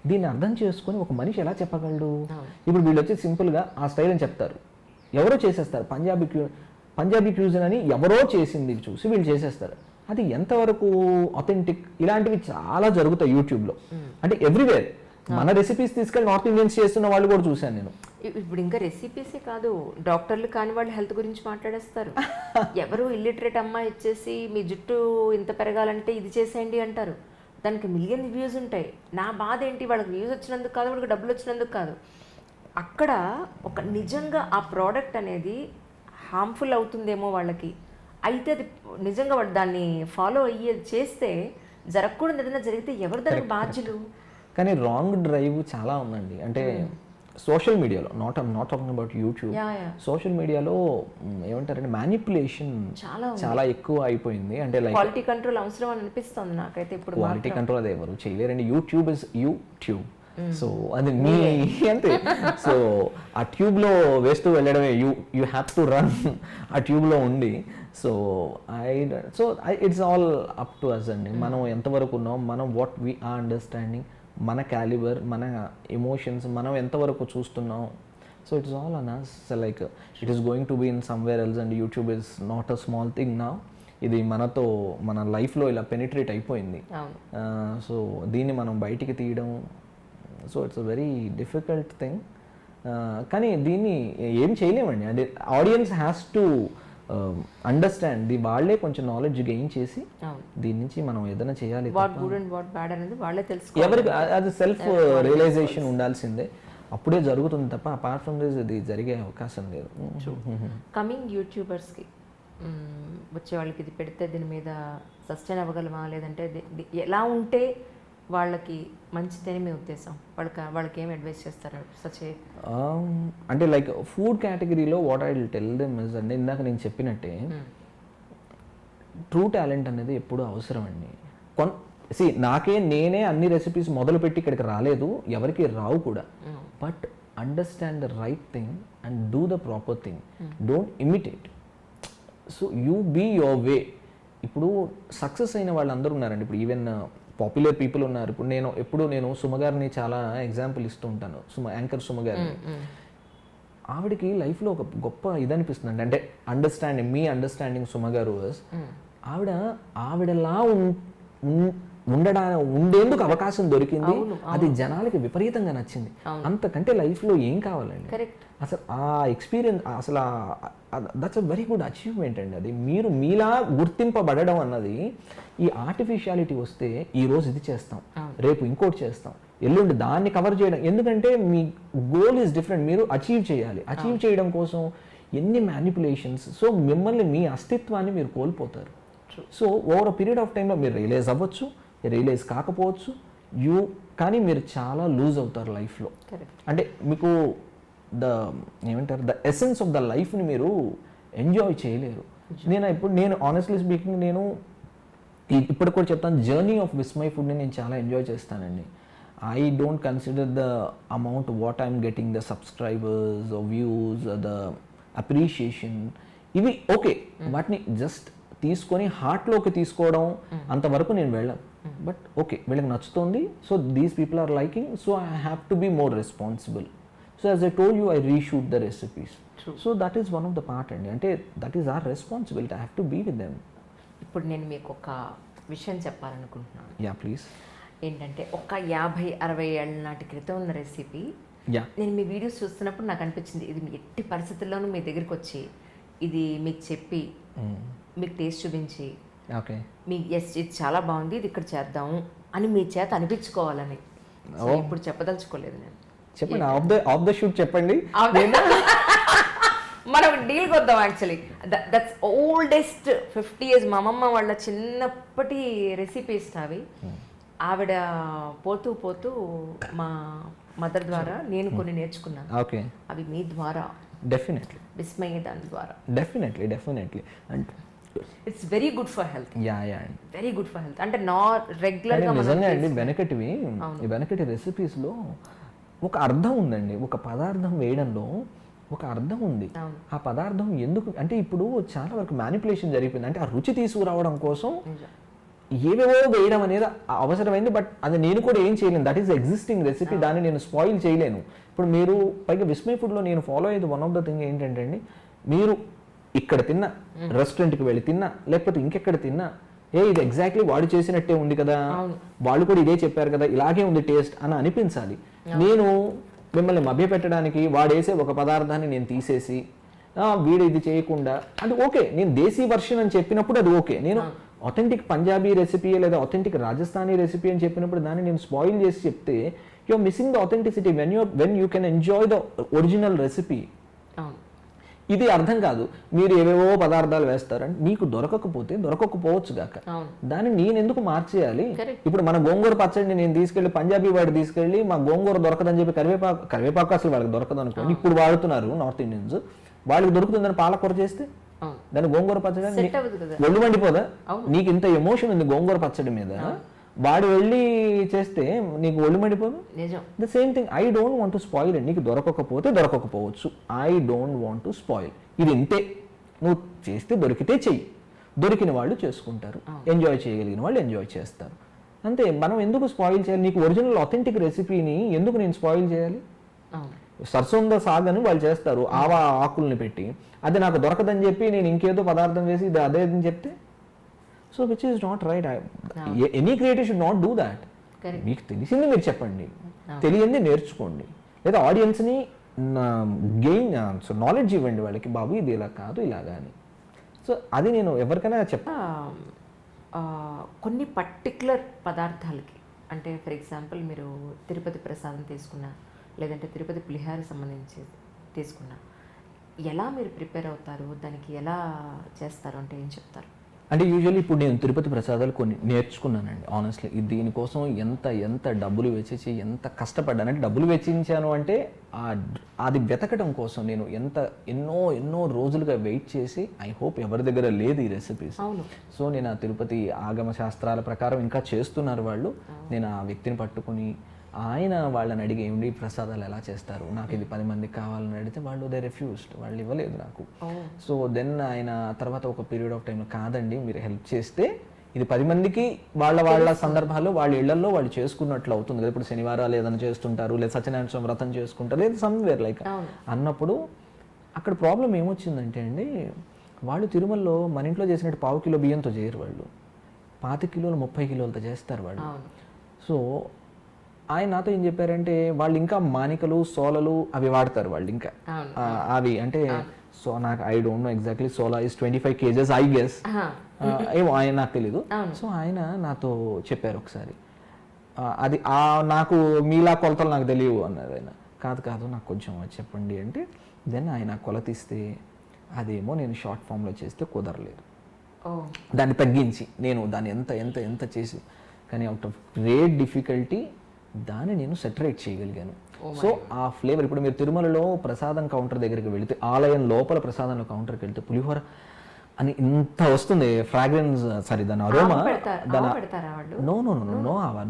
దీన్ని అర్థం చేసుకొని ఒక మనిషి ఎలా చెప్పగలడు? ఇప్పుడు వీళ్ళు వచ్చి సింపుల్గా ఆ స్టైల్ అని చెప్తారు, ఎవరో చేసేస్తారు. పంజాబీ క్యూజిన్ అని ఎవరో చేసింది చూసి వీళ్ళు చేసేస్తారు. అది ఎంతవరకు అథెంటిక్? ఇలాంటివి చాలా జరుగుతాయి యూట్యూబ్లో, అంటే ఎవ్రీవేర్. మన రెసిపీస్ తీసుకెళ్ళి నార్త్ ఇండియన్స్ చేస్తున్న వాళ్ళు కూడా చూశాను నేను. ఇప్పుడు ఇంకా రెసిపీసే కాదు, డాక్టర్లు కాని వాళ్ళు హెల్త్ గురించి మాట్లాడేస్తారు. ఎవరు ఇల్లిటరేట్ అమ్మాయి ఇచ్చేసి మీ జుట్టు ఇంత పెరగాలంటే ఇది చేసేయండి అంటారు. దానికి మిలియన్ వ్యూస్ ఉంటాయి. నా బాధ ఏంటి, వాళ్ళకి వ్యూస్ వచ్చినందుకు కాదు, వాళ్ళకి డబ్బులు వచ్చినందుకు కాదు. అక్కడ ఒక నిజంగా ఆ ప్రోడక్ట్ అనేది హార్మ్ఫుల్ అవుతుందేమో వాళ్ళకి, అయితే అది నిజంగా వాళ్ళు దాన్ని ఫాలో అయ్యే చేస్తే జరగకూడదు ఏదైనా జరిగితే ఎవరు దానికి బాధ్యులు? కానీ రాంగ్ డ్రైవ్ చాలా ఉందండి. అంటే సోషల్ మీడియాలో, not talking about YouTube, social మీడియాలో ఏమంటారంటే మ్యానిపులేషన్ చాలా ఎక్కువ అయిపోయింది. అంటే లైక్ క్వాలిటీ కంట్రోల్ అవసరం అని అనిపిస్తుంది నాకైతే ఇప్పుడు. క్వాలిటీ కంట్రోల్ అది ఎవరు చేయలేరండి. యూట్యూబ్ ఇస్ యూట్యూబ్, సో అది మీ అంతే. సో ఆ ట్యూబ్లో వేస్తూ వెళ్ళడమే, యూ హ్యావ్ టు రన్ ఆ ట్యూబ్లో ఉండి. So it's all up to us అండి. మనం ఎంతవరకు ఉన్నాం, మనం వాట్ వీ ఆర్ అండర్స్టాండింగ్, మన క్యాలిబర్, మన ఎమోషన్స్ మనం ఎంతవరకు చూస్తున్నాం. So it's all on us. Like it is going to be in somewhere else and YouTube is not a small thing now. ఇది మనతో మన లైఫ్లో ఇలా పెనిట్రేట్ అయిపోయింది. సో దీన్ని మనం బయటికి తీయడం, so it's a very difficult thing. కానీ దీన్ని ఏం చేయలేమండి. అంటే ఆడియన్స్ హ్యాస్ టు అండర్స్టాండ్, వాళ్ళే కొంచెం నాలెడ్జ్ గెయిన్ చేసి దీని నుంచి మనం ఏదైనా చేయాలి. ఎవరికి అది సెల్ఫ్ రియలైజేషన్ ఉండాల్సిందే, అప్పుడే జరుగుతుంది తప్ప అపార్ట్ ఫ్రమ్ దిస్ ఇది జరిగే అవకాశం లేదు. కమింగ్ యూట్యూబర్స్కి వచ్చే వాళ్ళకి ఇది పెడితే దీని మీద సస్టైన్ అవ్వగలమా, లేదంటే ఎలా ఉంటే వాళ్ళకి మంచిదని మీ ఉద్దేశం? వాళ్ళకి ఏం అడ్వైస్ చేస్తారు సచ్? అంటే లైక్ ఫుడ్ కేటగిరీలో what I will tell them is అండి, ఇందాక నేను చెప్పినట్టే ట్రూ టాలెంట్ అనేది ఎప్పుడు అవసరం అండి. నేనే అన్ని రెసిపీస్ మొదలుపెట్టి ఇక్కడికి రాలేదు, ఎవరికి రావు కూడా. But understand the right thing and do the proper thing, don't imitate. So you be your way. ఇప్పుడు సక్సెస్ అయిన వాళ్ళందరూ ఉన్నారండి. ఇప్పుడు ఈవెన్ పాపులర్ పీపుల్ ఉన్నారు. ఇప్పుడు నేను సుమ గారిని చాలా ఎగ్జాంపుల్ ఇస్తూ ఉంటాను. యాంకర్ సుమ గారిని. ఆవిడకి లైఫ్లో ఒక గొప్ప ఇది అనిపిస్తుంది అంటే అండర్స్టాండింగ్ సుమ గారు ఆవిడలా ఉండేందుకు అవకాశం దొరికింది. అది జనాలకి విపరీతంగా నచ్చింది. అంతకంటే లైఫ్లో ఏం కావాలండి? అసలు ఆ ఎక్స్పీరియన్స్, అసలు that's a very good achievement అండి. అది మీరు మీలా గుర్తింపబడడం అన్నది, ఈ ఆర్టిఫిషియాలిటీ వస్తే ఈరోజు ఇది చేస్తాం, రేపు ఇంకోటి చేస్తాం, ఎల్లుండి దాన్ని కవర్ చేయడం. ఎందుకంటే మీ గోల్ ఈజ్ డిఫరెంట్, మీరు అచీవ్ చేయాలి. అచీవ్ చేయడం కోసం ఎన్ని మ్యానిపులేషన్స్. సో మిమ్మల్ని, మీ అస్తిత్వాన్ని మీరు కోల్పోతారు. సో ఓవర్ పీరియడ్ ఆఫ్ టైంలో మీరు రియలైజ్ అవ్వచ్చు, రియలైజ్ కాకపోవచ్చు, కానీ మీరు చాలా లూజ్ అవుతారు లైఫ్లో. అంటే మీకు ద ఎసెన్స్ ఆఫ్ ద లైఫ్ని మీరు ఎంజాయ్ చేయలేరు. నేను ఆనెస్ట్లీ స్పీకింగ్, నేను ఇప్పుడు కూడా చెప్తాను, జర్నీ ఆఫ్ విస్మయ్ ఫుడ్ని నేను చాలా ఎంజాయ్ చేస్తానండి. I don't consider the amount what I'm getting, the subscribers, views, the appreciation, ఇవి ఓకే. వాటిని జస్ట్ తీసుకొని హార్ట్లోకి తీసుకోవడం అంతవరకు నేను వెళ్ళాను. బట్ ఓకే, వీళ్ళకి నచ్చుతుంది, so these people are liking, so I have to be more responsible. So as I told you, I reshoot the recipes. So that is one of the part అండి. అంటే that is our responsibility, I have to be with them. ఇప్పుడు నేను మీకు ఒక విషయం చెప్పాలనుకుంటున్నాను. Yeah please. ఏంటంటే ఒక 50-60 ఏళ్ళ నాటి క్రితం ఉన్న రెసిపీ. నేను మీ వీడియోస్ చూస్తున్నప్పుడు నాకు అనిపించింది, ఇది మీ ఎట్టి పరిస్థితుల్లోనూ మీ దగ్గరికి వచ్చి ఇది మీకు చెప్పి మీకు టేస్ట్ చూపించి మీ ఇది చాలా బాగుంది, ఇది ఇక్కడ చేద్దాము అని మీ చేత అనిపించుకోవాలని. ఇప్పుడు చెప్పదలుచుకోలేదు నేను. చెప్పండి, ఆఫ్ ద షూట్ చెప్పండి. మనం డీల్ కొద్దాం. యాక్చువల్లీ దట్స్ ఓల్డెస్ట్ 50 years మా అమ్మమ్మ వాళ్ళ చిన్నప్పటి రెసిపీస్ అవి. ఆవిడ పోతూ పోతూ మా మదర్ ద్వారా నేను కొన్ని నేర్చుకున్నాను. ఓకే, అవి మీ ద్వారా డెఫినెట్లీ, విస్మయ దాని ద్వారా. Definitely and it's very good for health. Very good for health. అంటే రెగ్యులర్ గా నిజంగా అండి, వెనకటి రెసిపీస్లో ఒక అర్థం ఉందండి. ఒక పదార్థం వేయడంలో ఒక అర్థం ఉంది. ఆ పదార్థం ఎందుకు అంటే ఇప్పుడు చాలా వరకు మ్యానిపులేషన్ జరిగిపోయింది. అంటే ఆ రుచి తీసుకురావడం కోసం ఏవేవో వేయడం అనేది అవసరమైంది. బట్ అది నేను కూడా ఏం చేయలేను. దట్ ఈస్ ఎగ్జిస్టింగ్ రెసిపీ, దాన్ని నేను స్పాయిల్ చేయలేను. ఇప్పుడు మీరు పైగా విస్మయ్ ఫుడ్లో నేను ఫాలో అయ్యేది వన్ ఆఫ్ ద థింగ్ ఏంటంటే అండి, మీరు ఇక్కడ తిన్నా, రెస్టారెంట్కి వెళ్ళి తిన్నా, లేకపోతే ఇంకెక్కడ తిన్నా, ఇది ఎగ్జాక్ట్లీ వాడు చేసినట్టే ఉంది కదా, వాళ్ళు కూడా ఇదే చెప్పారు కదా, ఇలాగే ఉంది టేస్ట్ అని అనిపించాలి. నేను మిమ్మల్ని మభ్యపెట్టడానికి వాడేసే ఒక పదార్థాన్ని నేను తీసేసి వీడు ఇది చేయకుండా, అది ఓకే, నేను దేశీ వర్షన్ అని చెప్పినప్పుడు అది ఓకే. నేను ఆథెంటిక్ పంజాబీ రెసిపీ లేదా ఆథెంటిక్ రాజస్థానీ రెసిపీ అని చెప్పినప్పుడు దాన్ని నేను స్పాయిల్ చేసి చెప్తే you're missing the authenticity when you can enjoy the original recipe. ఇది అర్థం కాదు. మీరు ఏవేవో పదార్థాలు వేస్తారంటే మీకు దొరకకపోవచ్చు గాక, దాన్ని నేను ఎందుకు మార్చేయాలి? ఇప్పుడు మన గోంగూర పచ్చడిని నేను తీసుకెళ్లి పంజాబీ వాడు తీసుకెళ్లి మా గోంగూర దొరకదని చెప్పి కరివేపాకు అసలు వాళ్ళకి దొరకదు అనుకోండి, ఇప్పుడు వాడుతున్నారు నార్త్ ఇండియన్స్, వాళ్ళకి దొరుకుతుందని పాలకూర చేస్తే దాని గోంగూర పచ్చడి ఒళ్ళు మండిపోదా? నీకు ఇంత ఎమోషన్ ఉంది గోంగూర పచ్చడి మీద, వాడు వెళ్ళి చేస్తే నీకు ఒళ్ళు మండిపోదు? The same thing, I don't want to spoil it. నీకు దొరకకపోవచ్చు, I don't want to spoil. ఇది ఇంతే, నువ్వు చేస్తే దొరికితే చెయ్యి, దొరికిన వాళ్ళు చేసుకుంటారు, ఎంజాయ్ చేయగలిగిన వాళ్ళు ఎంజాయ్ చేస్తారు, అంతే. మనం ఎందుకు స్పాయిల్ చేయాలి? నీకు ఒరిజినల్ అథెంటిక్ రెసిపీని ఎందుకు నేను స్పాయిల్ చేయాలి? సర్సోంద సాగ్ అని వాళ్ళు చేస్తారు ఆవా ఆకుల్ని పెట్టి, అది నాకు దొరకదని చెప్పి నేను ఇంకేదో పదార్థం వేసి ఇది అదే అని చెప్తే, so which is not right. Any creator should not do that. మీకు తెలిసింది మీరు చెప్పండి, తెలియంది నేర్చుకోండి, లేదా ఆడియన్స్ని గెయిన్ నాలెడ్జ్ ఇవ్వండి వాళ్ళకి, బాబు ఇది ఇలా కాదు ఇలాగా అని. సో అది నేను ఎవరికైనా కొన్ని పర్టిక్యులర్ పదార్థాలకి, అంటే ఫర్ ఎగ్జాంపుల్ మీరు తిరుపతి ప్రసాదం తీసుకున్నా, లేదంటే తిరుపతి పులిహార సంబంధించి తీసుకున్నా, ఎలా మీరు ప్రిపేర్ అవుతారు, దానికి ఎలా చేస్తారు అంటే ఏం చెప్తారు? అంటే యూజువల్లీ ఇప్పుడు నేను తిరుపతి ప్రసాదాలు కొన్ని నేర్చుకున్నానండి ఆనెస్ట్లీ. దీని కోసం ఎంత డబ్బులు వెచ్చించి ఎంత కష్టపడ్డానంటే, డబ్బులు వెచ్చించాను అంటే అది వెతకడం కోసం నేను ఎన్నో రోజులుగా వెయిట్ చేసి, ఐ హోప్ ఎవరి దగ్గర లేదు ఈ రెసిపీస్. సో నేను ఆ తిరుపతి ఆగమ శాస్త్రాల ప్రకారం ఇంకా చేస్తున్నారు వాళ్ళు. నేను ఆ వ్యక్తిని పట్టుకుని ఆయన వాళ్ళని అడిగి ఏమిటి ప్రసాదాలు ఎలా చేస్తారు, నాకు ఇది 10 మందికి కావాలని అడిగితే వాళ్ళు దే రిఫ్యూజ్డ్, వాళ్ళు ఇవ్వలేదు నాకు. సో దెన్ ఆయన తర్వాత ఒక పీరియడ్ ఆఫ్ టైంలో, కాదండి మీరు హెల్ప్ చేస్తే ఇది 10 మందికి వాళ్ళ సందర్భాల్లో వాళ్ళ ఇళ్లలో వాళ్ళు చేసుకున్నట్లు అవుతుంది కదా. ఇప్పుడు శనివారాలు ఏదైనా చేస్తుంటారు, లేదా సత్యనారాయణ స్వామి వ్రతం చేసుకుంటారు, లేదా సమ్వేర్ లైక్ అన్నప్పుడు అక్కడ ప్రాబ్లం ఏమొచ్చిందంటే అండి, వాళ్ళు తిరుమలలో మన ఇంట్లో చేసినట్టు 1/2 కిలో బియ్యంతో చేయరు వాళ్ళు, 25 కిలోలు 30 కిలోలతో చేస్తారు వాళ్ళు. సో ఆయన నాతో ఏం చెప్పారంటే, వాళ్ళు ఇంకా మానికలు సోలలు అవి వాడతారు వాళ్ళు, ఇంకా అవి అంటే సో నాకు ఐ డోంట్ నో ఎగ్జాక్ట్లీ, సోలా ఇస్ 25 kgs ఐ గెస్, ఏమో ఆయన నాకు తెలీదు. సో ఆయన నాతో చెప్పారు ఒకసారి, అది నాకు మీలా కొలతలు నాకు తెలియవు అన్నారు ఆయన. కాదు నాకు కొంచెం చెప్పండి అంటే, దెన్ ఆయన కొలత ఇస్తే అదేమో నేను షార్ట్ ఫామ్లో చేస్తే కుదరలేదు, దాన్ని తగ్గించి నేను దాన్ని ఎంత చేసి, కానీ అవుట్ ఆఫ్ గ్రేట్ డిఫికల్టీ దాన్ని నేను సెటరేట్ చేయగలిగాను. సో ఆ ఫ్లేవర్, ఇప్పుడు మీరు తిరుమలలో ప్రసాదం కౌంటర్ దగ్గరికి వెళితే, ఆలయం లోపల ప్రసాదంలో కౌంటర్కి వెళ్తే పులిహోర అని ఇంత వస్తుంది ఫ్రాగ్రెన్స్, సారీ దాని అరోమా, నో ఆవా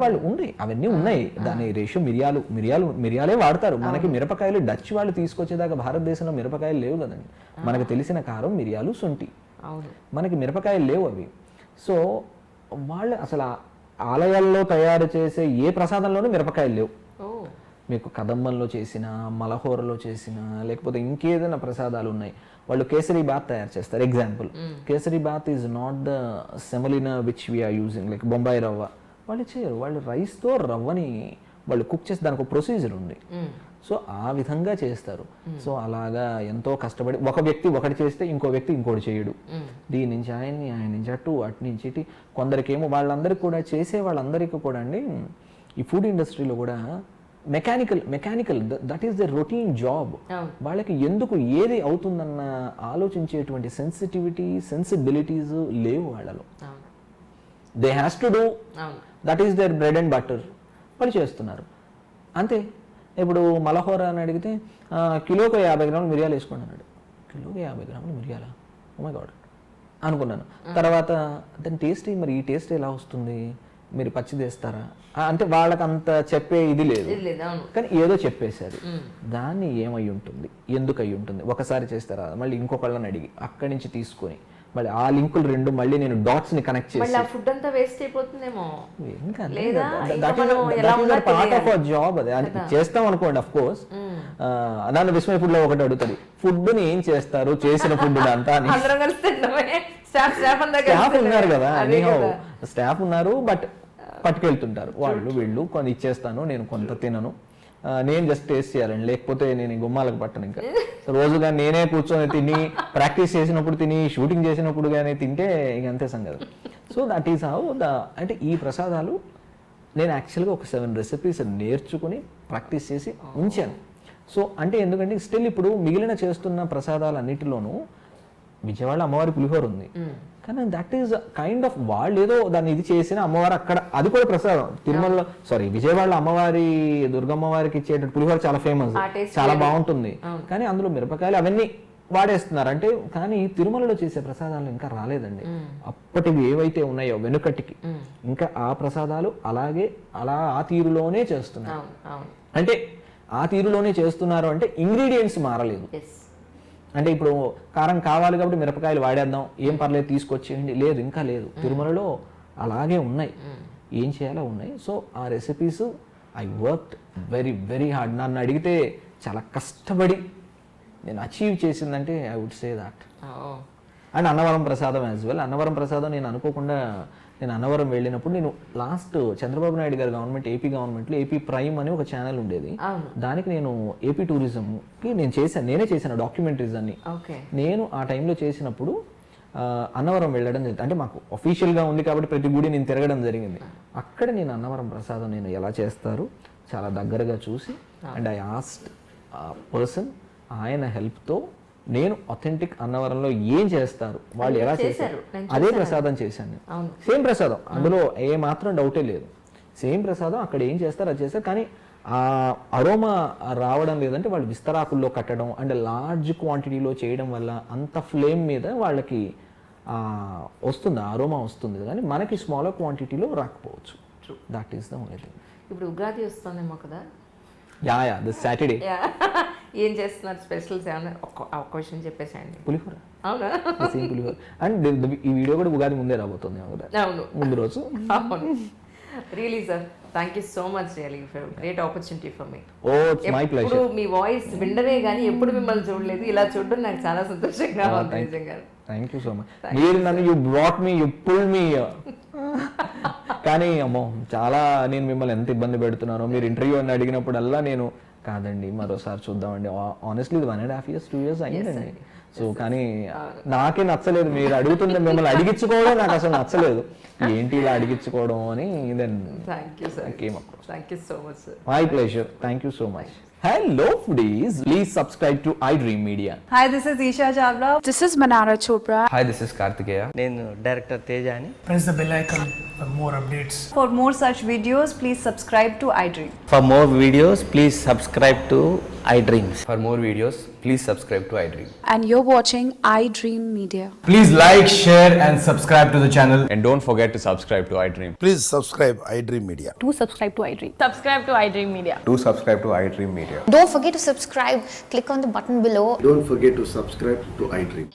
వాళ్ళు ఉన్నాయి, అవన్నీ ఉన్నాయి. దాని రేషియో మిరియాలే వాడతారు. మనకి మిరపకాయలు డచ్ వాళ్ళు తీసుకొచ్చేదాకా భారతదేశంలో మిరపకాయలు లేవు కదండి. మనకు తెలిసిన కారం మిరియాలు శొంఠి, మనకి మిరపకాయలు లేవు అవి. సో వాళ్ళు అసలు ఆలయాల్లో తయారు చేసే ఏ ప్రసాదంలోనూ మిరపకాయలు లేవు. మీకు కదంబంలో చేసిన, మలహోరలో చేసిన, లేకపోతే ఇంకేదైనా ప్రసాదాలు ఉన్నాయి, వాళ్ళు కేసరి బాత్ తయారు చేస్తారు. Example, kesari bath is not the semolina which we are using, like Bombay rava వాళ్ళు చేయరు. వాళ్ళు రైస్తో రవ్వని వాళ్ళు కుక్ చేసి దానికి ఒక ప్రొసీజర్ ఉంది. సో ఆ విధంగా చేస్తారు. సో అలాగా ఎంతో కష్టపడి ఒక వ్యక్తి ఒకటి చేస్తే ఇంకో వ్యక్తి ఇంకోటి చేయడు. దీని నుంచి ఆయన నుంచి అటు నుంచి ఇటు, కొందరికేమో వాళ్ళందరికీ కూడా చేసే వాళ్ళందరికీ కూడా అండి ఈ ఫుడ్ ఇండస్ట్రీలో కూడా mechanical that is the routine job. వాళ్ళకి ఎందుకు ఏది అవుతుందన్న ఆలోచించేటువంటి సెన్సిబిలిటీస్ లేవు వాళ్ళలో. They has to do, that is their bread and butter, వాళ్ళు చేస్తున్నారు అంతే. ఇప్పుడు మలహోర అని అడిగితే కిలోకి 50 గ్రాములు మిరియాలు వేసుకోండి అన్నాడు. కిలోకి 50 గ్రాములు మిరియాలా, ఓ మై గాడ్ అనుకున్నాను. తర్వాత దాని టేస్ట్, మరి ఈ టేస్ట్ ఎలా వస్తుంది, మీరు పచ్చిది వేస్తారా అంటే వాళ్ళకి అంత చెప్పే ఇది లేదు, కానీ ఏదో చెప్పేశారు. దాన్ని ఏమై ఉంటుంది, ఎందుకు అయి ఉంటుంది, ఒకసారి చేస్తారా, మళ్ళీ ఇంకొకళ్ళని అడిగి అక్కడి నుంచి తీసుకొని మళ్ళీ ఆ లింకులు రెండు మళ్ళీ నేను డాట్స్ ని కనెక్ట్ చేసి ఫుడ్ అంతా వేస్ట్ అయిపోతుందేమో. పార్ట్ ఆఫ్ అవర్ జాబ్ అది చేస్తాం అనుకోండి. అఫ్ కోర్స్ నన్ను విస్మయ ఫుడ్ లో ఒకటి అడుగుతుంది, ఫుడ్ ని ఏం చేస్తారు, చేసిన ఫుడ్ అంతా స్టాఫ్ ఉన్నారు కదా, స్టాఫ్ ఉన్నారు, బట్ పట్టుకెళ్తుంటారు వాళ్ళు వీళ్ళు, కొన్ని ఇచ్చేస్తాను నేను, కొంత తినను, నేను జస్ట్ టేస్ట్ చేయాలండి, లేకపోతే నేను గుమ్మాలకు పట్టను. ఇంకా రోజుగా నేనే కూర్చొని తిని, ప్రాక్టీస్ చేసినప్పుడు తిని, షూటింగ్ చేసినప్పుడు కానీ తింటే ఇంక అంతే సంగతి. సో దట్ ఈస్ హౌ అంటే ఈ ప్రసాదాలు నేను యాక్చువల్గా ఒక 7 రెసిపీస్ నేర్చుకుని ప్రాక్టీస్ చేసి ఉంచాను. సో అంటే ఎందుకంటే స్టిల్ ఇప్పుడు మిగిలిన చేస్తున్న ప్రసాదాలన్నిటిలోనూ విజయవాడ అమ్మవారి పులిహోర ఉంది, కానీ దట్ ఈస్ కైండ్ ఆఫ్ వాళ్ళు ఏదో దాన్ని ఇది చేసిన అమ్మవారు అక్కడ అది కూడా ప్రసాదం. తిరుమలలో విజయవాడ అమ్మవారి దుర్గమ్మవారికి ఇచ్చేట పులిహోర చాలా ఫేమస్, చాలా బాగుంటుంది, కానీ అందులో మిరపకాయలు అవన్నీ వాడేస్తున్నారు. అంటే కానీ తిరుమలలో చేసే ప్రసాదాలు ఇంకా రాలేదండి. అప్పటివి ఏవైతే ఉన్నాయో వెనుకటికి ఇంకా ఆ ప్రసాదాలు అలా ఆ తీరులోనే చేస్తున్నారు. అంటే ఆ తీరులోనే చేస్తున్నారు అంటే ఇంగ్రీడియంట్స్ మారలేదు. అంటే ఇప్పుడు కారం కావాలి కాబట్టి మిరపకాయలు వాడేద్దాం, ఏం పర్లేదు తీసుకొచ్చేయండి, లేదు ఇంకా లేదు. తిరుమలలో అలాగే ఉన్నాయి, ఏం చేయాలో ఉన్నాయి. సో ఆ recipes I worked very very hard. నన్ను అడిగితే చాలా కష్టపడి నేను అచీవ్ చేసిందంటే I would say that. And Annavaram prasadam as well. Annavaram ప్రసాదం నేను అనుకోకుండా నేను అన్నవరం వెళ్ళినప్పుడు నేను లాస్ట్ చంద్రబాబు నాయుడు గారి గవర్నమెంట్ ఏపీ గవర్నమెంట్లో ఏపీ ప్రైమ్ అని ఒక ఛానల్ ఉండేది, దానికి నేను ఏపీ టూరిజంకి నేనే చేశాను డాక్యుమెంటరీస్ అన్ని. నేను ఆ టైంలో చేసినప్పుడు అన్నవరం వెళ్ళడం జరిగింది. అంటే మాకు అఫీషియల్గా ఉంది కాబట్టి ప్రతి గుడి నేను తిరగడం జరిగింది. అక్కడ నేను అన్నవరం ప్రసాదం నేను ఎలా చేస్తారు చాలా దగ్గరగా చూసి అండ్ ఐ ఆస్క్డ్ పర్సన్, ఆయన హెల్ప్తో నేను అథెంటిక్ అన్నవరంలో ఏం చేస్తారు వాళ్ళు ఎలా చేశారు అదే ప్రసాదం చేశాను. సేమ్ ప్రసాదం, అందులో ఏ మాత్రం డౌటే లేదు. సేమ్ ప్రసాదం అక్కడ ఏం చేస్తారు అది చేస్తారు, కానీ ఆ అరోమా రావడం లేదంటే వాళ్ళు విస్తరాకుల్లో కట్టడం అండ్ లార్జ్ క్వాంటిటీలో చేయడం వల్ల అంత ఫ్లేమ్ మీద వాళ్ళకి వస్తుంది, అరోమా వస్తుంది, కానీ మనకి స్మాలర్ క్వాంటిటీలో రాకపోవచ్చు. That is the only thing. ఇప్పుడు ఉగాది వస్తుందేమో కదా? Yeah this Saturday. ఏం చేస్తున్నారు స్పెషల్స్ ఏమన్నా ఒక్క విషయం చెప్పేసాయండి. పులిహోర. అవునా? సేమ్ పులిహోర. అండ్ ఈ వీడియో కూడా ఉగాది ముందే రాబోతుంది. అవును, ముందు రోజు. Really sir, thank you so much, really great opportunity for me. Oh it's my pleasure. ఇప్పుడు మీ వాయిస్ వినడమే కానీ ఎప్పుడు మిమ్మల్ని చూడలేదు, ఇలా చూడడం నాకు చాలా సంతోషంగా ఉంది నిజంగా. Thank you so much. మీరు నన్ను you brought me, you pull me. కానీ అమ్మో చాలా నేను మిమ్మల్ని ఎంత ఇబ్బంది పెడుతున్నానో. మీరు ఇంటర్వ్యూ అని అడిగినప్పుడల్లా నేను కాదండి మరోసారి చూద్దామని. ఆనెస్ట్లీ ఇది 1.5 years 2 years అయ్యిందండి. సో కానీ నాకే నచ్చలేదు, మీరు అడుగుతుంటే మిమ్మల్ని అడిగించుకోవడం నాకు అసలు నచ్చలేదు. ఏంటి ఇలా అడిగించుకోవడం అని. Then thank you sir. Thank you so much sir. My pleasure. Thank you so much. Hello foodies, please subscribe to iDream Media. Hi, this is Isha Chawla. This is Manara Chopra. Hi, this is Kartikeya. నేను director Teja అని. Press the bell icon for more updates. For more such videos, please subscribe to iDream. For more videos, please subscribe to iDreams. For more videos, please subscribe to iDream. And you're watching iDream Media. Please like, share and subscribe to the channel. And don't forget to subscribe to iDream. Please subscribe iDream Media. Do subscribe to iDream. Subscribe to iDream Media. Do subscribe to iDream Media. Don't forget to subscribe. Click on the button below. Don't forget to subscribe to iDream.